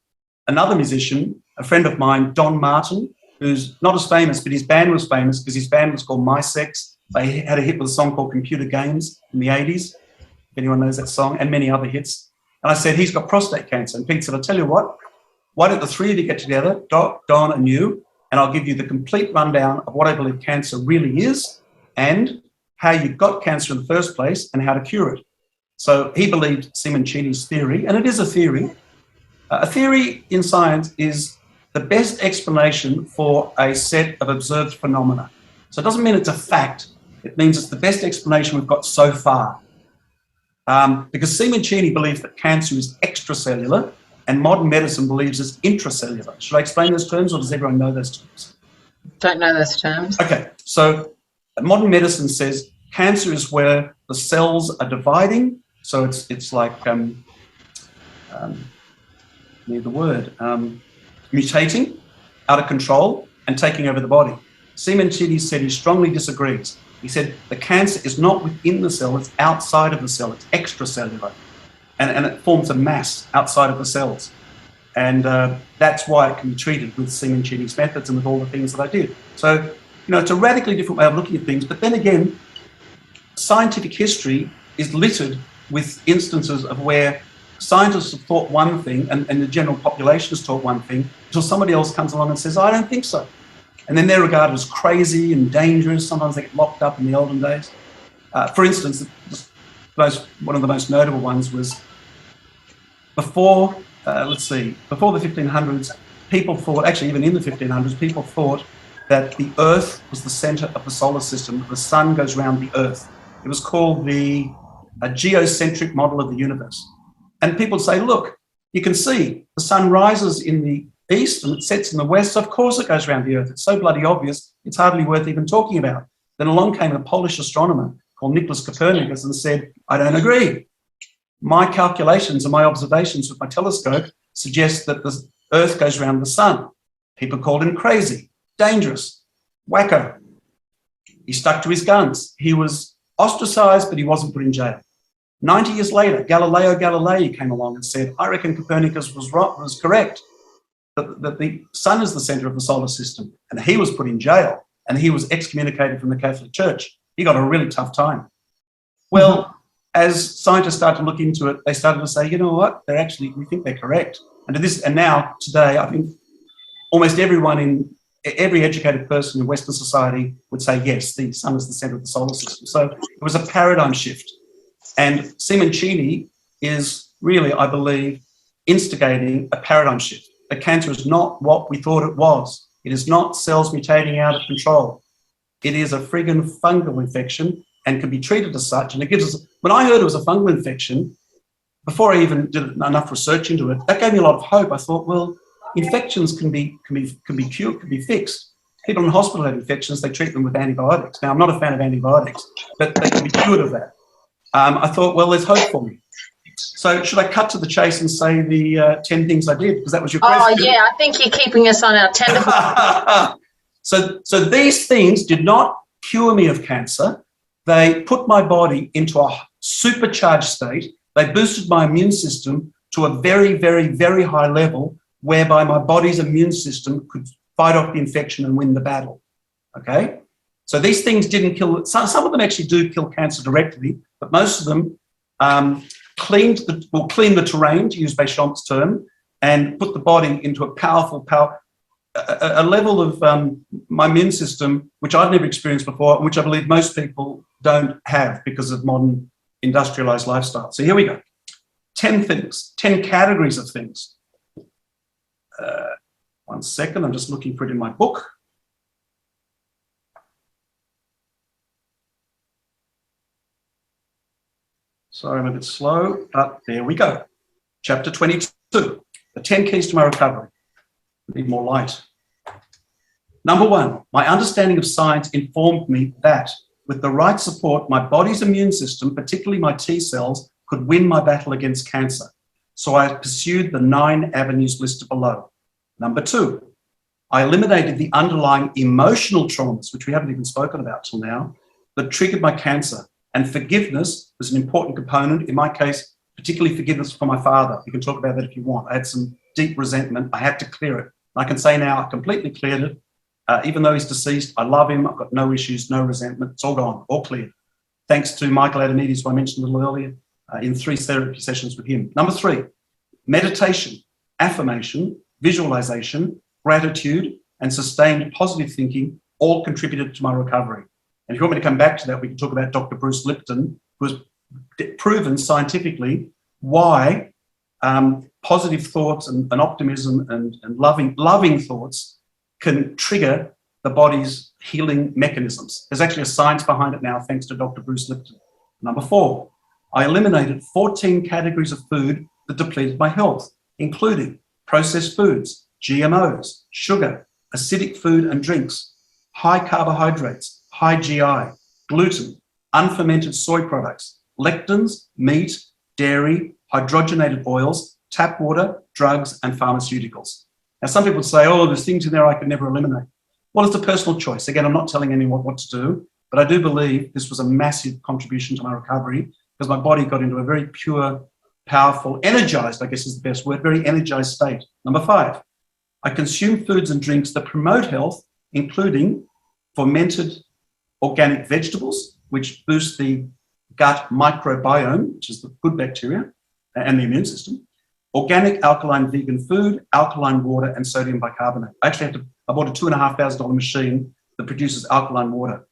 another musician, a friend of mine, Don Martin, who's not as famous, but his band was famous because his band was called My Sex. They had a hit with a song called Computer Games in the 80s, if anyone knows that song, and many other hits. And I said, he's got prostate cancer. And Pete said, I'll tell you what, why don't the 3 of you get together, Doc, Don, and you, and I'll give you the complete rundown of what I believe cancer really is and how you got cancer in the first place and how to cure it. So he believed Simoncini's theory, and it is a theory. A theory in science is the best explanation for a set of observed phenomena. So it doesn't mean it's a fact. It means it's the best explanation we've got so far. Because Simoncini believes that cancer is extracellular and modern medicine believes it's intracellular. Should I explain those terms, or does everyone know those terms? Don't know those terms. Okay, so modern medicine says cancer is where the cells are dividing. So it's like, need the word, mutating, out of control, and taking over the body. Simoncini said he strongly disagrees. He said the cancer is not within the cell, it's outside of the cell, it's extracellular. And it forms a mass outside of the cells. And that's why it can be treated with Simoncini's methods and with all the things that I did. So, you know, it's a radically different way of looking at things. But then again, scientific history is littered with instances of where scientists have thought one thing and the general population has thought one thing until somebody else comes along and says, I don't think so. And then they're regarded as crazy and dangerous. Sometimes they get locked up in the olden days. For instance, one of the most notable ones was before the 1500s, people thought, actually even in the 1500s, people thought that the Earth was the center of the solar system. The sun goes around the Earth. It was called a geocentric model of the universe. And people would say, look, you can see the sun rises in the east and it sets in the west, so of course it goes around the Earth. It's so bloody obvious, it's hardly worth even talking about. Then along came a Polish astronomer called Nicholas Copernicus and said, I don't agree. My calculations and my observations with my telescope suggest that the Earth goes around the sun. People called him crazy, dangerous, wacko. He stuck to his guns. He was ostracized, but he wasn't put in jail. 90 years later, Galileo Galilei came along and said, I reckon Copernicus was correct, that the sun is the center of the solar system. And he was put in jail and he was excommunicated from the Catholic Church. He got a really tough time. Well, as scientists started to look into it, they started to say, you know what, we think they're correct. And now, today, I think almost every educated person in Western society would say, yes, the sun is the center of the solar system. So it was a paradigm shift. And Simoncini is really, I believe, instigating a paradigm shift. The cancer is not what we thought it was. It is not cells mutating out of control. It is a friggin' fungal infection and can be treated as such. And it gives us, when I heard it was a fungal infection, before I even did enough research into it, that gave me a lot of hope. I thought, well, infections can be cured, can be fixed. People in hospital have infections, they treat them with antibiotics. Now, I'm not a fan of antibiotics, but they can be cured of that. I thought, well, there's hope for me. So should I cut to the chase and say the 10 things I did? Because that was your question. Oh, yeah, I think you're keeping us on our tenterhooks. So these things did not cure me of cancer. They put my body into a supercharged state. They boosted my immune system to a very, very, very high level whereby my body's immune system could fight off the infection and win the battle, okay? So these things didn't kill, some of them actually do kill cancer directly, but most of them clean the terrain, to use Béchamp's term, and put the body into a level of my immune system, which I've never experienced before, and which I believe most people don't have because of modern industrialized lifestyle. So here we go. 10 things, 10 categories of things. 1 second, I'm just looking for it in my book. Sorry, I'm a bit slow, but there we go. Chapter 22, the 10 keys to my recovery. I need more light. Number 1, my understanding of science informed me that with the right support, my body's immune system, particularly my T cells, could win my battle against cancer. So I pursued the 9 avenues listed below. Number 2, I eliminated the underlying emotional traumas, which we haven't even spoken about till now, that triggered my cancer. And forgiveness was an important component. In my case, particularly forgiveness for my father. You can talk about that if you want. I had some deep resentment. I had to clear it. I can say now I completely cleared it. Even though he's deceased, I love him. I've got no issues, no resentment. It's all gone, all cleared. Thanks to Michael Adonides, who I mentioned a little earlier, in 3 therapy sessions with him. Number 3, meditation, affirmation, visualization, gratitude, and sustained positive thinking all contributed to my recovery. And if you want me to come back to that, we can talk about Dr. Bruce Lipton, who has proven scientifically why positive thoughts and optimism and loving thoughts can trigger the body's healing mechanisms. There's actually a science behind it now, thanks to Dr. Bruce Lipton. Number 4, I eliminated 14 categories of food that depleted my health, including processed foods, GMOs, sugar, acidic food and drinks, high carbohydrates, high GI, gluten, unfermented soy products, lectins, meat, dairy, hydrogenated oils, tap water, drugs, and pharmaceuticals. Now, some people say, oh, there's things in there I could never eliminate. Well, it's a personal choice. Again, I'm not telling anyone what to do. but I do believe this was a massive contribution to my recovery because my body got into a very pure, powerful, energized, I guess is the best word, very energized state. Number 5, I consume foods and drinks that promote health, including fermented organic vegetables, which boost the gut microbiome, which is the good bacteria, and the immune system, organic alkaline vegan food, alkaline water, and sodium bicarbonate. I bought a $2,500 machine that produces alkaline water.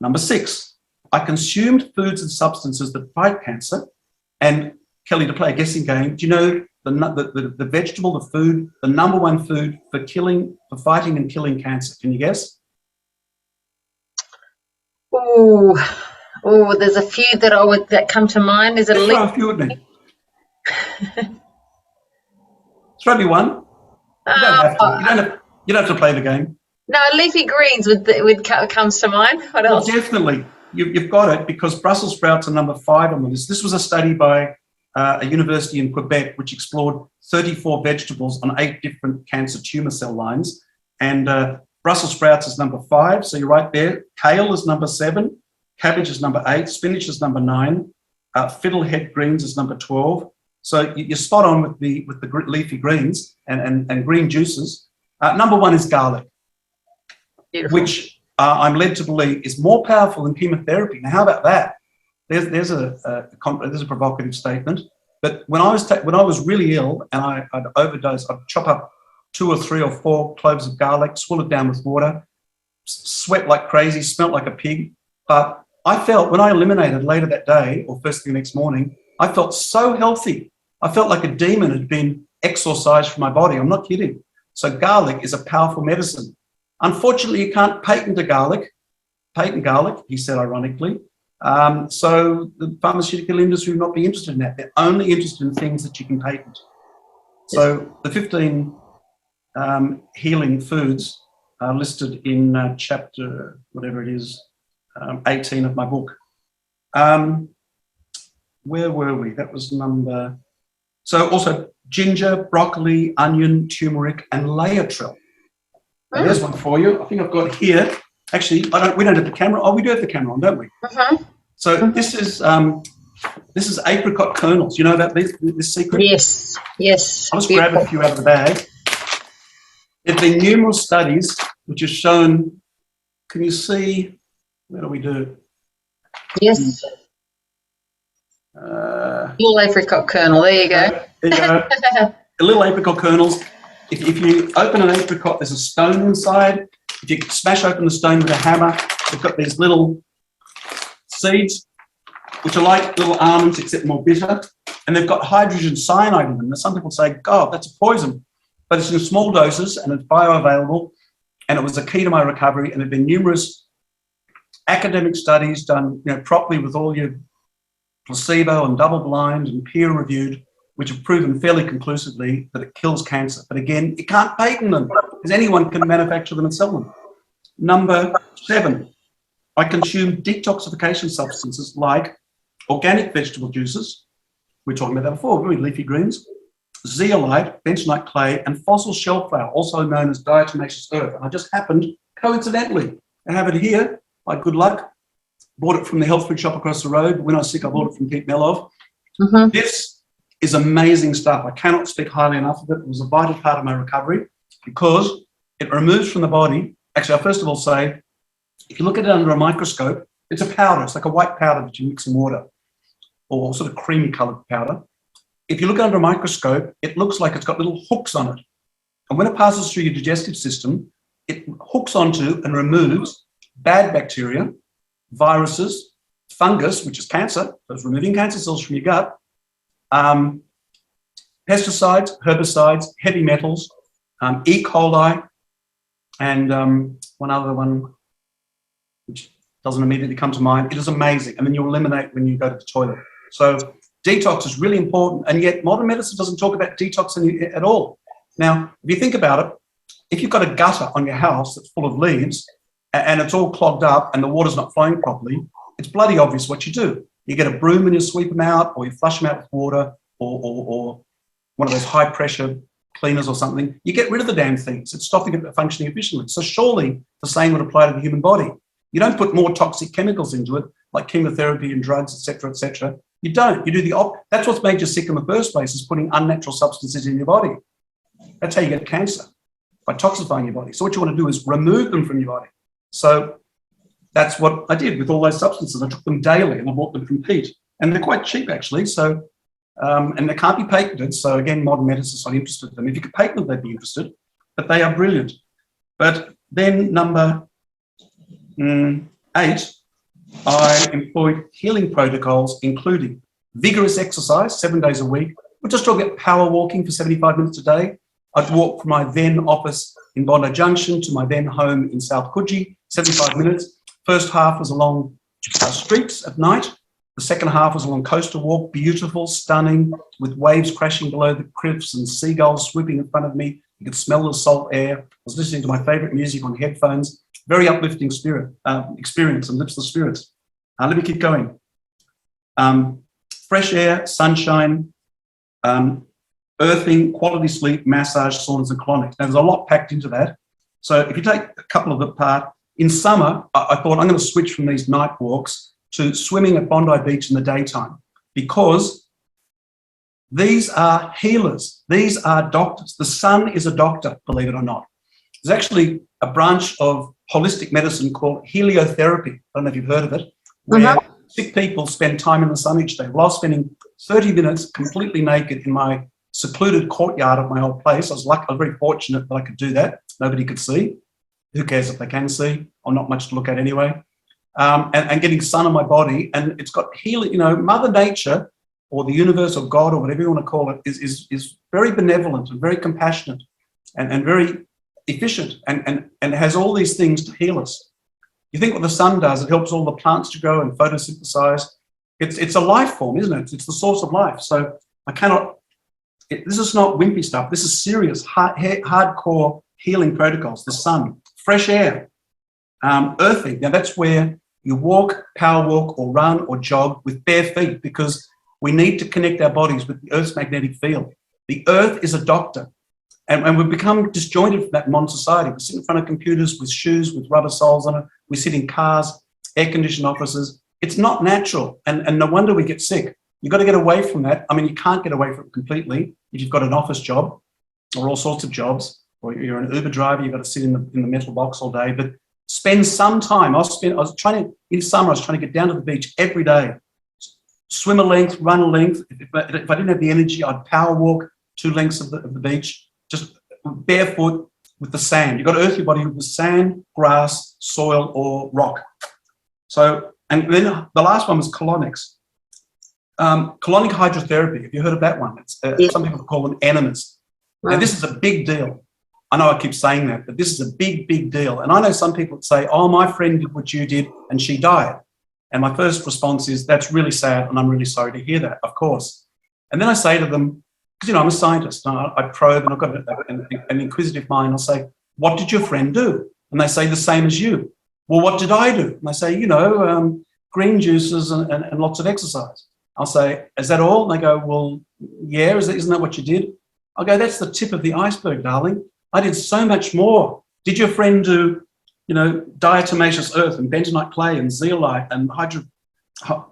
Number 6, I consumed foods and substances that fight cancer. And Kelly, to play a guessing game, do you know the vegetable, the food, the number 1 food for fighting and killing cancer? Can you guess? Oh, there's a few that come to mind. Is it Throw a few at me. Throw me one. You don't have to. You don't have to play the game. No, leafy greens comes to mind. What else? Well, definitely. You've got it because Brussels sprouts are number 5 on the list. This was a study by a university in Quebec which explored 34 vegetables on 8 different cancer tumour cell lines. And Brussels sprouts is number 5, so you're right there. Kale is number 7. Cabbage is number 8. Spinach is number 9. Fiddlehead greens is number 12. So you're spot on with the leafy greens and green juices. Number 1 is garlic. Beautiful. Which I'm led to believe is more powerful than chemotherapy. Now, how about that? There's a provocative statement. But when I was really ill and I'd overdose, I'd chop up 2 or 3 or 4 cloves of garlic, swill it down with water, sweat like crazy, smelt like a pig. But I felt when I eliminated later that day or first thing the next morning, I felt so healthy. I felt like a demon had been exorcised from my body. I'm not kidding. So garlic is a powerful medicine. Unfortunately, you can't patent garlic, he said ironically. So the pharmaceutical industry will not be interested in that. They're only interested in things that you can patent. So the 15 healing foods are listed in chapter, whatever it is, 18 of my book. Where were we? That was number... So also ginger, broccoli, onion, turmeric, and laetrile. Now, there's one for you. I think I've got here. Actually, we don't have the camera. Oh, we do have the camera on, don't we? So this is apricot kernels. You know about this secret? Yes. I'll just grab a few out of the bag. There have been numerous studies which have shown. Can you see? Where do we do? Yes. Little apricot kernel. There you go. There you go. The little apricot kernels. If you open an apricot, there's a stone inside. If you smash open the stone with a hammer, they've got these little seeds, which are like little almonds, except more bitter. And they've got hydrogen cyanide in them. Now, some people say, God, that's a poison. But it's in small doses and it's bioavailable. And it was a key to my recovery. And there have been numerous academic studies done properly with all your placebo and double-blind and peer-reviewed, which have proven fairly conclusively that it kills cancer. But again, you can't patent them because anyone can manufacture them and sell them. Number 7, I consume detoxification substances like organic vegetable juices. We were talking about that before, very leafy greens, zeolite, bentonite clay, and fossil shellflower, also known as diatomaceous earth. And I just happened, coincidentally, to have it here by good luck. Bought it from the health food shop across the road. When I was sick, I bought it from Pete Melov. This is amazing stuff. I cannot speak highly enough of it. It was a vital part of my recovery because it removes from the body. Actually, I'll first of all say, if you look at it under a microscope, it's a powder. It's like a white powder that you mix in water or sort of creamy coloured powder. If you look under a microscope, it looks like it's got little hooks on it. And when it passes through your digestive system, it hooks onto and removes bad bacteria, viruses, fungus, which is cancer, so it's removing cancer cells from your gut, pesticides, herbicides, heavy metals, E. coli, and one other one which doesn't immediately come to mind. It is amazing. And then you eliminate when you go to the toilet. So detox is really important, and yet modern medicine doesn't talk about detox at all. Now, if you think about it, if you've got a gutter on your house that's full of leaves and it's all clogged up and the water's not flowing properly, it's bloody obvious what you do. You get a broom and you sweep them out, or you flush them out with water, or one of those high pressure cleaners or something. You get rid of the damn things. It's stopping it functioning efficiently. So surely the same would apply to the human body. You don't put more toxic chemicals into it, like chemotherapy and drugs, etc., etc. You don't. You do the That's what's made you sick in the first place, is putting unnatural substances in your body. That's how you get cancer, by toxifying your body. So what you want to do is remove them from your body. So that's what I did with all those substances. I took them daily, and I bought them from Pete. And they're quite cheap, actually. So, and they can't be patented. So again, modern medicine's not interested in them. If you could patent them, they'd be interested. But they are brilliant. But then number 8, I employed healing protocols, including vigorous exercise 7 days a week. We're just talking about power walking for 75 minutes a day. I'd walk from my then office in Bondi Junction to my then home in South Coogee, 75 minutes. First half was along streets at night. The second half was along Coastal Walk, beautiful, stunning, with waves crashing below the cliffs and seagulls swooping in front of me. You could smell the salt air. I was listening to my favourite music on headphones. Very uplifting experience and lifts the spirits. Let me keep going. Fresh air, sunshine, earthing, quality sleep, massage, saunas and colonics. Now, there's a lot packed into that. So if you take a couple of it apart, in summer, I thought I'm going to switch from these night walks to swimming at Bondi Beach in the daytime, because these are healers. These are doctors. The sun is a doctor, believe it or not. There's actually a branch of holistic medicine called heliotherapy. I don't know if you've heard of it, where sick people spend time in the sun each day. Well, I was spending 30 minutes completely naked in my secluded courtyard of my old place. I was very fortunate that I could do that. Nobody could see. Who cares if they can see? I'm not much to look at anyway. And getting sun on my body, and it's got healing. You know, Mother Nature, or the universe, or God, or whatever you want to call it, is very benevolent and very compassionate and very efficient, and has all these things to heal us. You think what the sun does, it helps all the plants to grow and photosynthesize. It's a life form, isn't it? It's the source of life. So this is not wimpy stuff. This is serious, hardcore healing protocols. The sun, fresh air, earthing. Now that's where you walk, power walk, or run or jog with bare feet, because we need to connect our bodies with the Earth's magnetic field. The Earth is a doctor. And we've become disjointed from that in modern society. We sit in front of computers with shoes with rubber soles on it. We sit in cars, air-conditioned offices. It's not natural, and no wonder we get sick. You've got to get away from that. I mean, you can't get away from it completely if you've got an office job or all sorts of jobs, or you're an Uber driver, you've got to sit in the metal box all day. But spend some time. In summer, I was trying to get down to the beach every day. Swim a length, run a length. If I didn't have the energy, I'd power walk 2 lengths of the beach, just barefoot with the sand. You've got to earth your body with sand, grass, soil, or rock. So, and then the last one was colonics. Colonic Hydrotherapy. Have you heard of that one? It's some people call them enemas. Right. Now, this is a big deal. I know I keep saying that, but this is a big, big deal. And I know some people that say, oh, my friend did what you did and she died. And my first response is, that's really sad, and I'm really sorry to hear that, of course. And then I say to them, because, I'm a scientist, and I probe, and I've got an inquisitive mind. I'll say, what did your friend do? And they say, the same as you. Well, what did I do? And I say, green juices and lots of exercise. I'll say, is that all? And they go, well, yeah, isn't that what you did? I'll go, that's the tip of the iceberg, darling. I did so much more. Did your friend do, diatomaceous earth and bentonite clay and zeolite and hydrotherapy,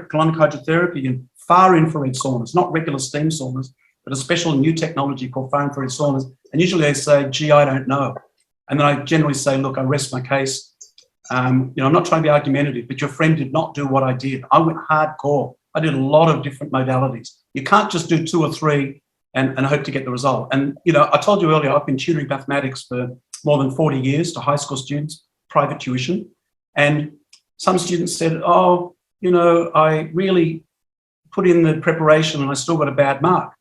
colonic hydrotherapy and far infrared saunas, not regular steam saunas, but a special new technology called far infrared saunas. And usually they say, gee, I don't know. And then I generally say, look, I rest my case. I'm not trying to be argumentative, but your friend did not do what I did. I went hardcore. I did a lot of different modalities. You can't just do 2 or 3 and hope to get the result. And, I told you earlier, I've been tutoring mathematics for more than 40 years to high school students, private tuition. And some students said, oh, I really put in the preparation and I still got a bad mark.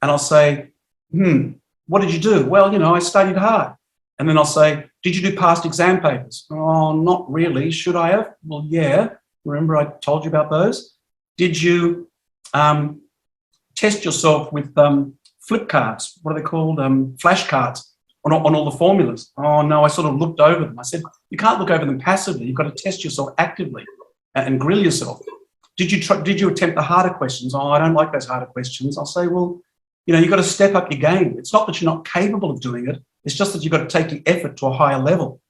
And I'll say, what did you do? Well, I studied hard. And then I'll say, did you do past exam papers? Oh, not really. Should I have? Well, yeah. Remember I told you about those? Did you test yourself with flip cards? What are they called? Flashcards on all the formulas. Oh, no, I sort of looked over them. I said, you can't look over them passively. You've got to test yourself actively and grill yourself. Did you attempt the harder questions? Oh, I don't like those harder questions. I'll say, well, you've got to step up your game. It's not that you're not capable of doing it. It's just that you've got to take the effort to a higher level.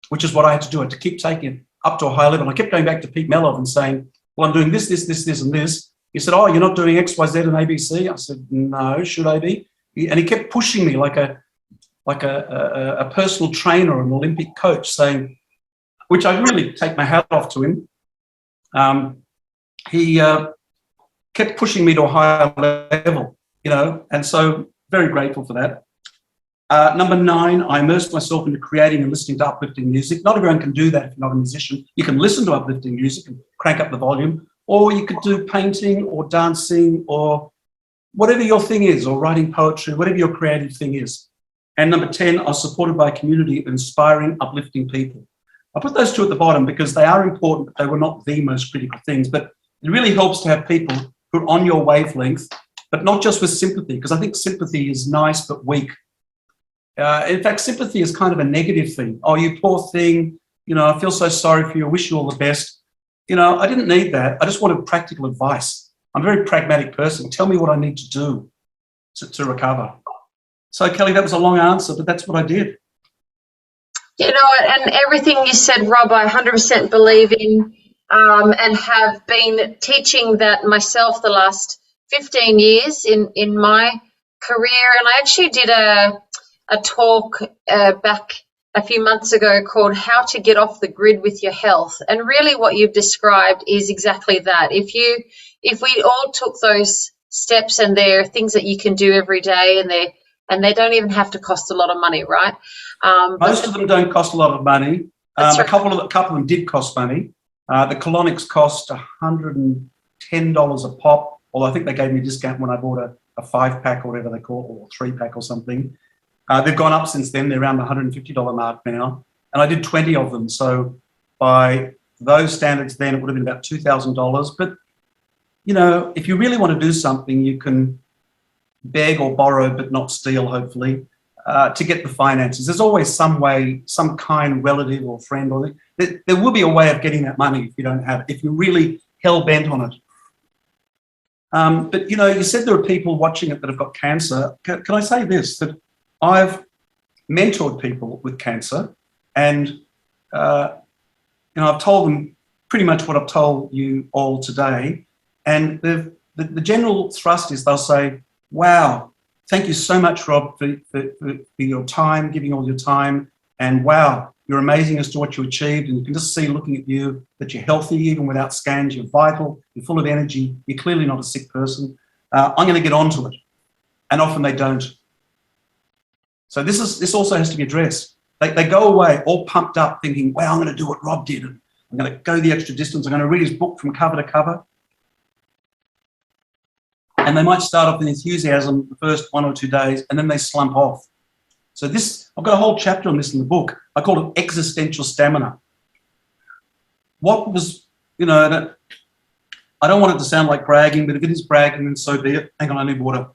which is what I had to do. I had to keep taking it up to a higher level. I kept going back to Pete Melov and saying, well, I'm doing this, this, this, this, and this. He said, oh, you're not doing X, Y, Z and ABC? I said, no, should I be? And he kept pushing me like a personal trainer or an Olympic coach, saying, which I really take my hat off to him. He kept pushing me to a higher level, you know, and so very grateful for that. Number 9, I immersed myself into creating and listening to uplifting music. Not everyone can do that if you're not a musician. You can listen to uplifting music and crank up the volume, or you could do painting or dancing or whatever your thing is, or writing poetry, whatever your creative thing is. And number 10, I was supported by a community of inspiring, uplifting people. I put those 2 at the bottom because they are important, but they were not the most critical things. But it really helps to have people who are on your wavelength, but not just with sympathy, because I think sympathy is nice but weak. In fact, sympathy is kind of a negative thing. Oh, you poor thing, you know, I feel so sorry for you, I wish you all the best. You know, I didn't need that. I just wanted practical advice. I'm a very pragmatic person. Tell me what I need to do to recover. So, Kelly, that was a long answer, but that's what I did. You know, and everything you said, Rob, I 100% believe in, and have been teaching that myself the last 15 years in my career. And I actually did a talk back a few months ago called How to Get Off the Grid with Your Health. And really what you've described is exactly that. If we all took those steps, and they're things that you can do every day, and they don't even have to cost a lot of money, right? Most of them don't cost a lot of money. Right. A couple of them did cost money. The Colonics cost $110 a pop, although I think they gave me a discount when I bought a 5-pack or whatever they call it, or 3-pack or something. They've gone up since then. They're around the $150 mark now. And I did 20 of them. So by those standards then, it would have been about $2,000. But, you know, if you really want to do something, you can beg or borrow but not steal, hopefully, to get the finances. There's always some way, some kind relative or friend, or there will be a way of getting that money if you don't have it, if you're really hell-bent on it. But, you know, you said there are people watching it that have got cancer. Can I say this, that I've mentored people with cancer, and, you know, I've told them pretty much what I've told you all today, and the general thrust is they'll say, wow, thank you so much, Rob, for your time, giving all your time. And wow, you're amazing as to what you achieved. And you can just see looking at you that you're healthy, even without scans, you're vital, you're full of energy, you're clearly not a sick person. I'm going to get onto it. And often they don't. So this also has to be addressed. They go away all pumped up thinking, wow, I'm going to do what Rob did. And I'm going to go the extra distance. I'm going to read his book from cover to cover. And they might start off with enthusiasm the first 1 or 2 days, and then they slump off. So I've got a whole chapter on this in the book. I call it existential stamina. What was, you know, I don't want it to sound like bragging, but if it is bragging, then so be it. Hang on, I need water.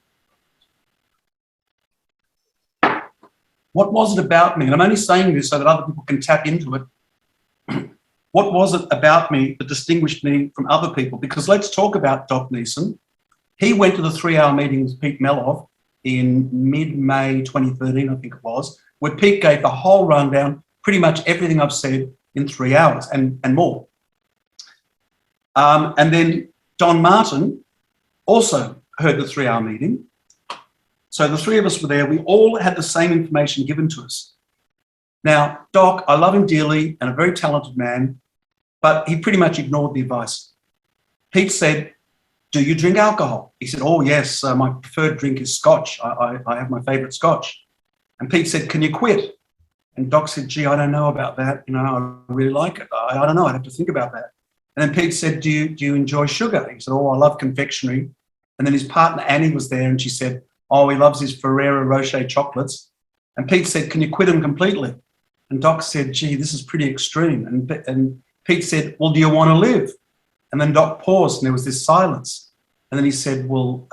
What was it about me? And I'm only saying this so that other people can tap into it. What was it about me that distinguished me from other people? Because let's talk about Doc Neeson. He went to the 3-hour meeting with Pete Melov in mid-May 2013, I think it was, where Pete gave the whole rundown, pretty much everything I've said in 3 hours and more. And then Don Martin also heard the 3-hour meeting. So the 3 of us were there. We all had the same information given to us. Now, Doc, I love him dearly and a very talented man, but he pretty much ignored the advice. Pete said, do you drink alcohol? He said, oh, yes, my preferred drink is scotch. I have my favourite scotch. And Pete said, can you quit? And Doc said, gee, I don't know about that. You know, I really like it. I don't know. I'd have to think about that. And then Pete said, do you enjoy sugar? He said, oh, I love confectionery. And then his partner, Annie, was there, and she said, oh, he loves his Ferrero Rocher chocolates. And Pete said, can you quit them completely? And Doc said, gee, this is pretty extreme. And Pete said, well, do you want to live? And then Doc paused, and there was this silence. And then he said, well,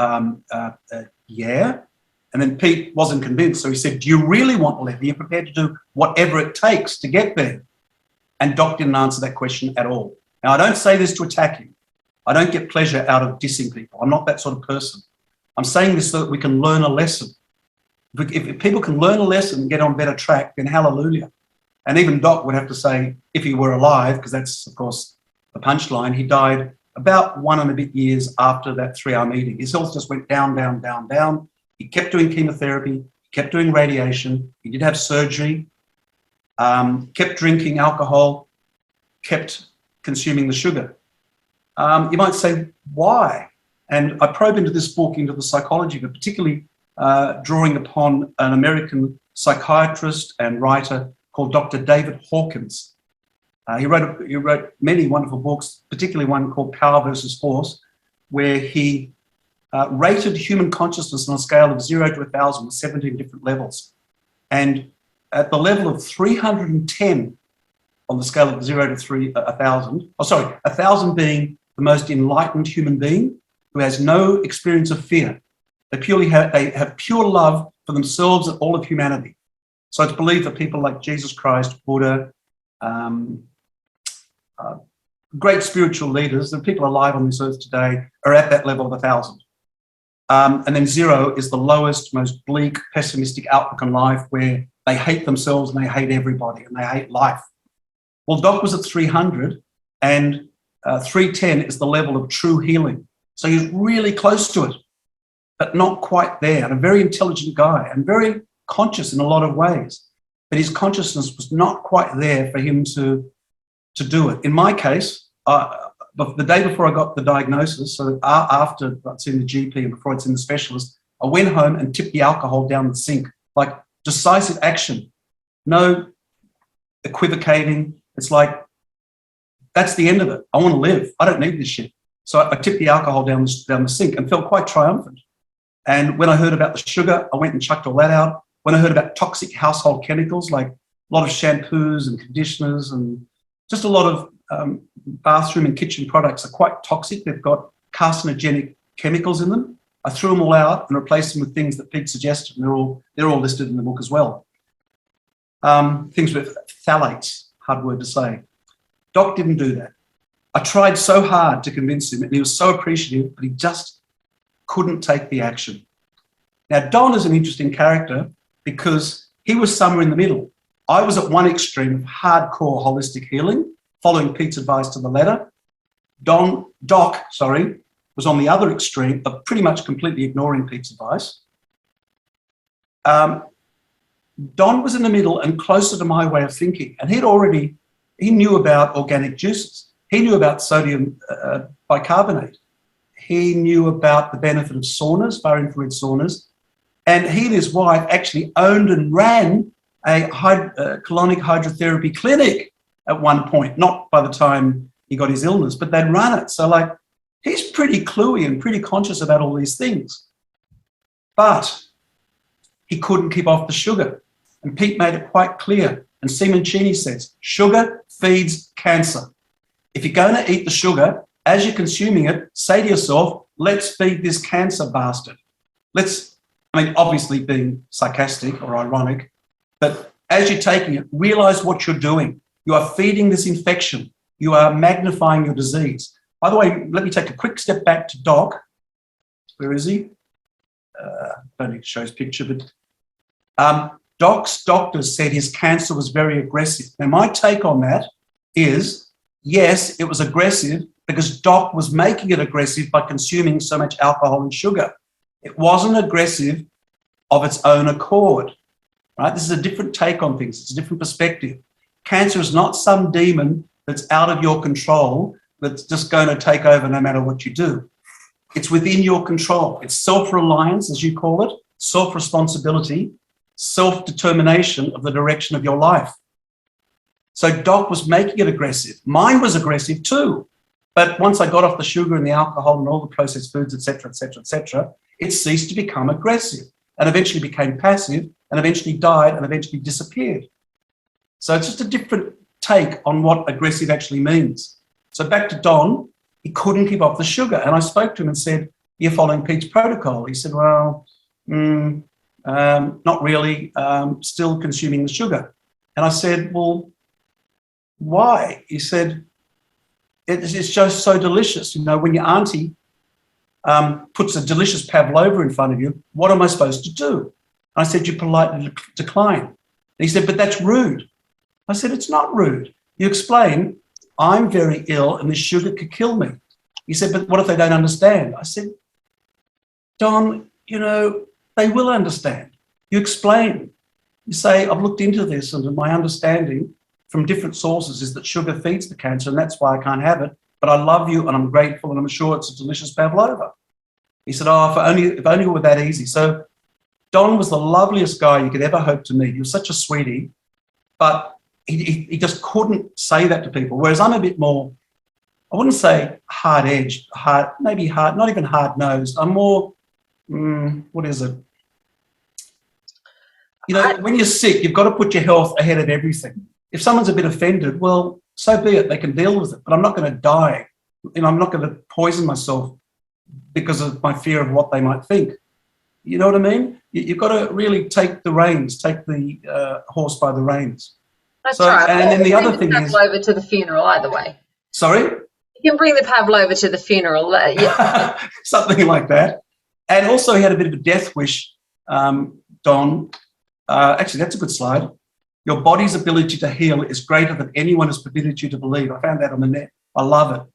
yeah. And then Pete wasn't convinced. So he said, do you really want to live? Are you prepared to do whatever it takes to get there? And Doc didn't answer that question at all. Now, I don't say this to attack him. I don't get pleasure out of dissing people. I'm not that sort of person. I'm saying this so that we can learn a lesson. If people can learn a lesson and get on a better track, then hallelujah. And even Doc would have to say, if he were alive, because that's, of course, the punchline, he died about 1 and a bit years after that 3-hour meeting. His health just went down, down, down, down. He kept doing chemotherapy, kept doing radiation. He did have surgery, kept drinking alcohol, kept consuming the sugar. You might say, why? And I probe into this book, into the psychology, but particularly drawing upon an American psychiatrist and writer called Dr. David Hawkins. He wrote many wonderful books, particularly one called Power versus Force, where he rated human consciousness on a scale of 0 to 1,000 with 17 different levels. And at the level of 310 on the scale of 0 to 1,000, 1,000 being the most enlightened human being who has no experience of fear. They have pure love for themselves and all of humanity. So it's believed that people like Jesus Christ, Buddha, great spiritual leaders, the people alive on this earth today, are at that level of 1,000. And then 0 is the lowest, most bleak, pessimistic outlook on life, where they hate themselves and they hate everybody and they hate life. Well, Doc was at 300, and 310 is the level of true healing. So he's really close to it, but not quite there. And a very intelligent guy and very conscious in a lot of ways. But his consciousness was not quite there for him to do it. In my case, the day before I got the diagnosis, so after I'd seen the GP and before I'd seen the specialist, I went home and tipped the alcohol down the sink, like decisive action, no equivocating. It's like, that's the end of it. I want to live. I don't need this shit. So I tipped the alcohol down the sink and felt quite triumphant. And when I heard about the sugar, I went and chucked all that out. When I heard about toxic household chemicals, like a lot of shampoos and conditioners and just a lot of bathroom and kitchen products are quite toxic. They've got carcinogenic chemicals in them. I threw them all out and replaced them with things that Pete suggested, and they're all listed in the book as well. Things with phthalates, hard word to say. Doc didn't do that. I tried so hard to convince him, and he was so appreciative, but he just couldn't take the action. Now, Don is an interesting character because he was somewhere in the middle. I was at one extreme of hardcore holistic healing, following Pete's advice to the letter. Doc, was on the other extreme of pretty much completely ignoring Pete's advice. Don was in the middle and closer to my way of thinking, and he knew about organic juices. He knew about sodium bicarbonate. He knew about the benefit of saunas, far-infrared saunas, and he and his wife actually owned and ran a colonic hydrotherapy clinic at one point, not by the time he got his illness, but they'd run it. So, like, he's pretty cluey and pretty conscious about all these things. But he couldn't keep off the sugar. And Pete made it quite clear. And Simoncini says, sugar feeds cancer. If you're going to eat the sugar, as you're consuming it, say to yourself, let's feed this cancer bastard. Obviously being sarcastic or ironic, but as you're taking it, realize what you're doing. You are feeding this infection. You are magnifying your disease. By the way, let me take a quick step back to Doc. Where is he? Don't need to show his picture, but Doc's doctors said his cancer was very aggressive. Now, my take on that is, yes, it was aggressive because Doc was making it aggressive by consuming so much alcohol and sugar. It wasn't aggressive of its own accord, right? This is a different take on things. It's a different perspective. Cancer is not some demon that's out of your control that's just going to take over no matter what you do. It's within your control. It's self-reliance, as you call it, self-responsibility, self-determination of the direction of your life. So Doc was making it aggressive. Mine was aggressive too. But once I got off the sugar and the alcohol and all the processed foods, et cetera, it ceased to become aggressive and eventually became passive and eventually died and eventually disappeared. So it's just a different take on what aggressive actually means. So back to Don, he couldn't keep off the sugar. And I spoke to him and said, you're following Pete's protocol. He said, well, not really, still consuming the sugar. And I said, well, why? He said, it's just so delicious. You know, when your auntie puts a delicious pavlova in front of you, what am I supposed to do? I said, you politely decline. And he said, but that's rude. I said, it's not rude. You explain, I'm very ill and this sugar could kill me. He said, but what if they don't understand? I said, Don, you know, they will understand. You explain. You say, I've looked into this and my understanding from different sources is that sugar feeds the cancer and that's why I can't have it. But I love you and I'm grateful and I'm sure it's a delicious pavlova. He said, oh, if only it were that easy. So Don was the loveliest guy you could ever hope to meet. He was such a sweetie, but he just couldn't say that to people. Whereas I'm a bit more, I wouldn't say hard-edged, maybe hard, not even hard-nosed. I'm more, what is it? You know, when you're sick, you've got to put your health ahead of everything. If someone's a bit offended, well, so be it. They can deal with it. But I'm not going to die. You know, I'm not going to poison myself because of my fear of what they might think. You know what I mean? You've got to really take the reins, take the horse by the reins. That's right. And then the other thing is... Pavlova to the funeral, either way. Sorry? You can bring the pavlova to the funeral. Yeah. Something like that. And also he had a bit of a death wish, Don. Actually, that's a good slide. Your body's ability to heal is greater than anyone has permitted you to believe. I found that on the net. I love it.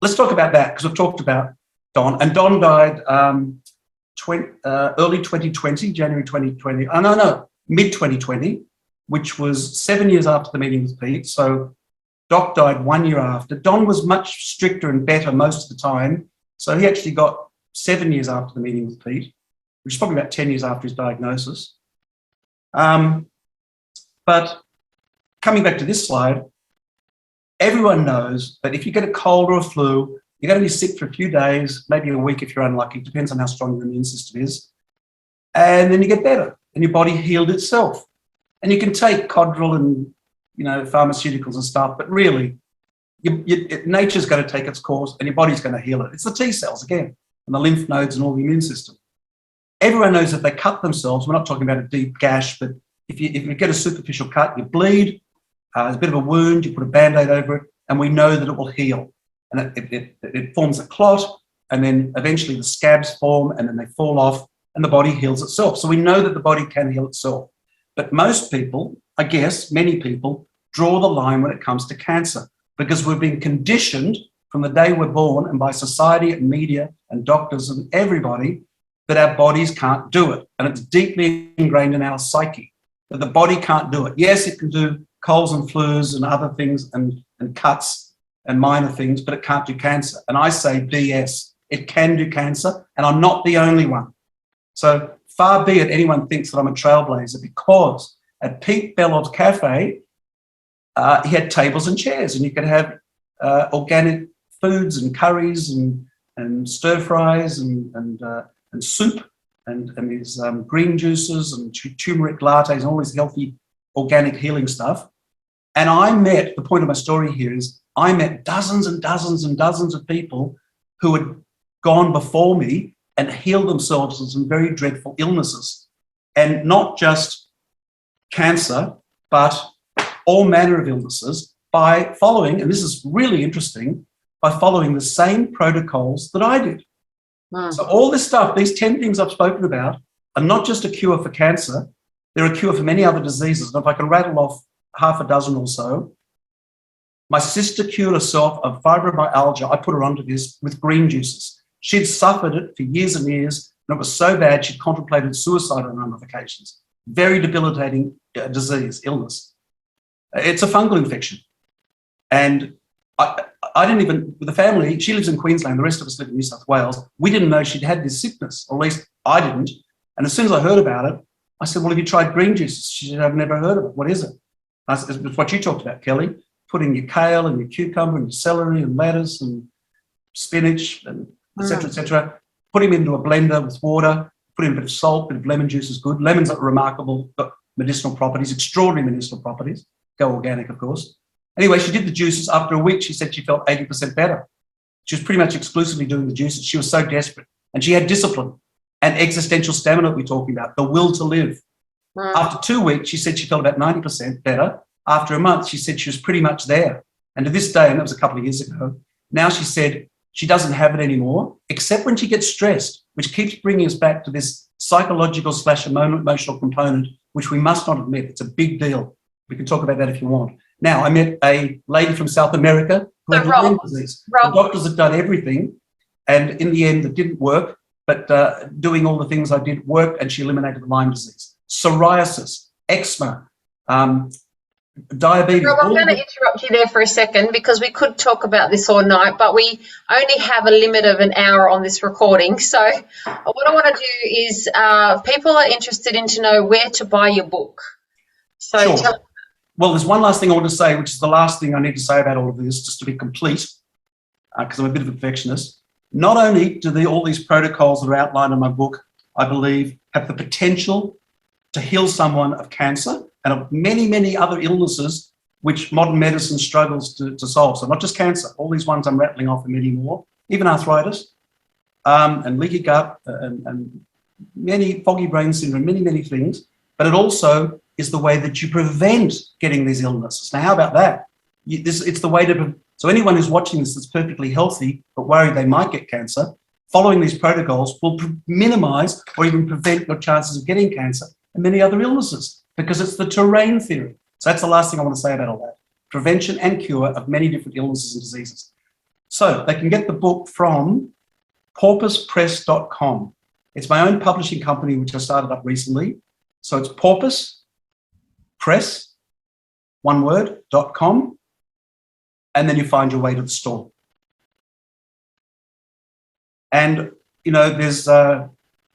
Let's talk about that because we've talked about Don. And Don died early 2020, January 2020. Mid-2020, which was 7 years after the meeting with Pete. So Doc died 1 year after. Don was much stricter and better most of the time. So he actually got 7 years after the meeting with Pete, which is probably about 10 years after his diagnosis. But coming back to this slide, everyone knows that if you get a cold or a flu, you're going to be sick for a few days, maybe a week if you're unlucky, depends on how strong your immune system is. And then you get better and your body healed itself. And you can take Codral and, you know, pharmaceuticals and stuff, but really, nature's going to take its course and your body's going to heal it. It's the T cells again, and the lymph nodes and all the immune system. Everyone knows if they cut themselves, we're not talking about a deep gash, but if you get a superficial cut, you bleed, there's a bit of a wound, you put a Band-Aid over it, and we know that it will heal. And it forms a clot, and then eventually the scabs form, and then they fall off, and the body heals itself. So we know that the body can heal itself. But most people, I guess many people, draw the line when it comes to cancer because we've been conditioned from the day we're born and by society and media and doctors and everybody that our bodies can't do it. And it's deeply ingrained in our psyche that the body can't do it. Yes, it can do colds and flus and other things and cuts and minor things, but it can't do cancer. And I say BS. It can do cancer, and I'm not the only one. So far be it anyone thinks that I'm a trailblazer, because at Pete Bellows Cafe, he had tables and chairs, and you could have organic foods and curries and stir fries and soup and these green juices and turmeric lattes and all this healthy organic healing stuff. And the point of my story here is I met dozens and dozens and dozens of people who had gone before me and healed themselves of some very dreadful illnesses, and not just cancer, but all manner of illnesses by following, and this is really interesting, by following the same protocols that I did. Wow. So all this stuff, these 10 things I've spoken about, are not just a cure for cancer, they're a cure for many other diseases. And if I can rattle off half a dozen or so, my sister cured herself of fibromyalgia. I put her onto this with green juices. She'd suffered it for years and years, and it was so bad she'd contemplated suicide on a number of occasions. Very debilitating illness. It's a fungal infection. And I didn't even, with the family, she lives in Queensland, the rest of us live in New South Wales, we didn't know she'd had this sickness, or at least I didn't. And as soon as I heard about it, I said, well, have you tried green juices? She said, I've never heard of it. What is it? I said, it's what you talked about, Kelly. Put in your kale and your cucumber and your celery and lettuce and spinach and et cetera, et cetera. Put them into a blender with water, put in a bit of salt, a bit of lemon juice is good. Lemons are remarkable, got medicinal properties, extraordinary medicinal properties. Go organic, of course. Anyway, she did the juices. After a week, she said she felt 80% better. She was pretty much exclusively doing the juices. She was so desperate. And she had discipline and existential stamina that we're talking about, the will to live. Wow. After 2 weeks, she said she felt about 90% better. After a month, she said she was pretty much there. And to this day, and that was a couple of years ago, now she said she doesn't have it anymore, except when she gets stressed, which keeps bringing us back to this psychological / emotional component, which we must not admit. It's a big deal. We can talk about that if you want. Now, I met a lady from South America who had Lyme disease. The doctors had done everything, and in the end, it didn't work. But doing all the things I did worked, and she eliminated Lyme disease, psoriasis, eczema, diabetes. Rob, I'm going to interrupt you there for a second because we could talk about this all night, but we only have a limit of an hour on this recording. So what I want to do is people are interested in to know where to buy your book. So sure. Well, there's one last thing I want to say, which is the last thing I need to say about all of this, just to be complete, because I'm a bit of a perfectionist. Not only do all these protocols that are outlined in my book, I believe, have the potential to heal someone of cancer and of many, many other illnesses which modern medicine struggles to solve. So not just cancer, all these ones I'm rattling off and many more, even arthritis and leaky gut and many foggy brain syndrome, many, many things. But it also is the way that you prevent getting these illnesses. Now, how about that? It's the way to... So anyone who's watching this that's perfectly healthy but worried they might get cancer, following these protocols will minimize or even prevent your chances of getting cancer and many other illnesses, because it's the terrain theory. So that's the last thing I want to say about all that. Prevention and cure of many different illnesses and diseases. So they can get the book from porpoisepress.com. It's my own publishing company, which I started up recently. So it's porpoisepress, one word, .com. And then you find your way to the store. And, you know, there's, I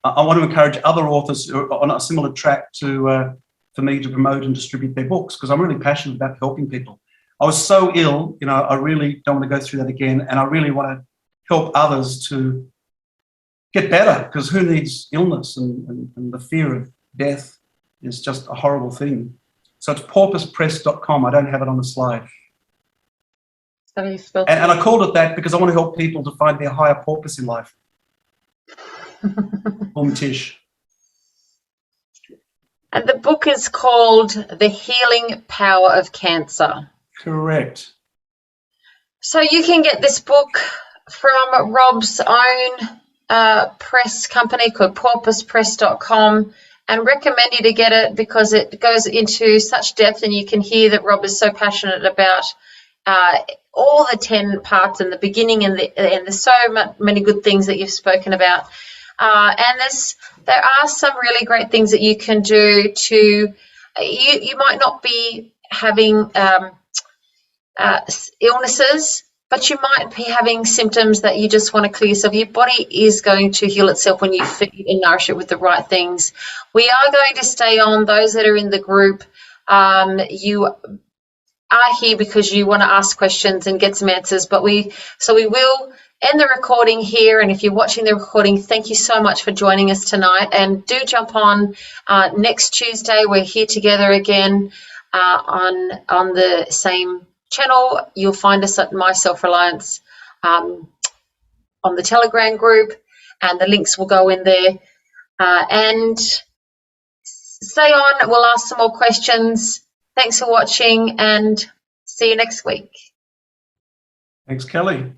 want to encourage other authors on a similar track for me to promote and distribute their books, because I'm really passionate about helping people. I was so ill, you know, I really don't want to go through that again. And I really want to help others to get better, because who needs illness and the fear of death is just a horrible thing. So it's porpoisepress.com. I don't have it on the slide. And I called it that because I want to help people to find their higher purpose in life. Tish. And the book is called The Healing Power of Cancer. Correct. So you can get this book from Rob's own press company called porpoisepress.com, and recommend you to get it because it goes into such depth, and you can hear that Rob is so passionate about all the 10 parts in the beginning, and there's so many good things that you've spoken about. And there are some really great things that you can do to, you might not be having illnesses, but you might be having symptoms that you just want to clear yourself. Your body is going to heal itself when you feed and nourish it with the right things. We are going to stay on. Those that are in the group, you are here because you want to ask questions and get some answers, but we will end the recording here. And if you're watching the recording, thank you so much for joining us tonight, and do jump on next Tuesday. We're here together again on the same channel. You'll find us at My Self-Reliance on the Telegram group, and the links will go in there. And stay on, we'll ask some more questions. Thanks for watching, and see you next week. Thanks, Kelly.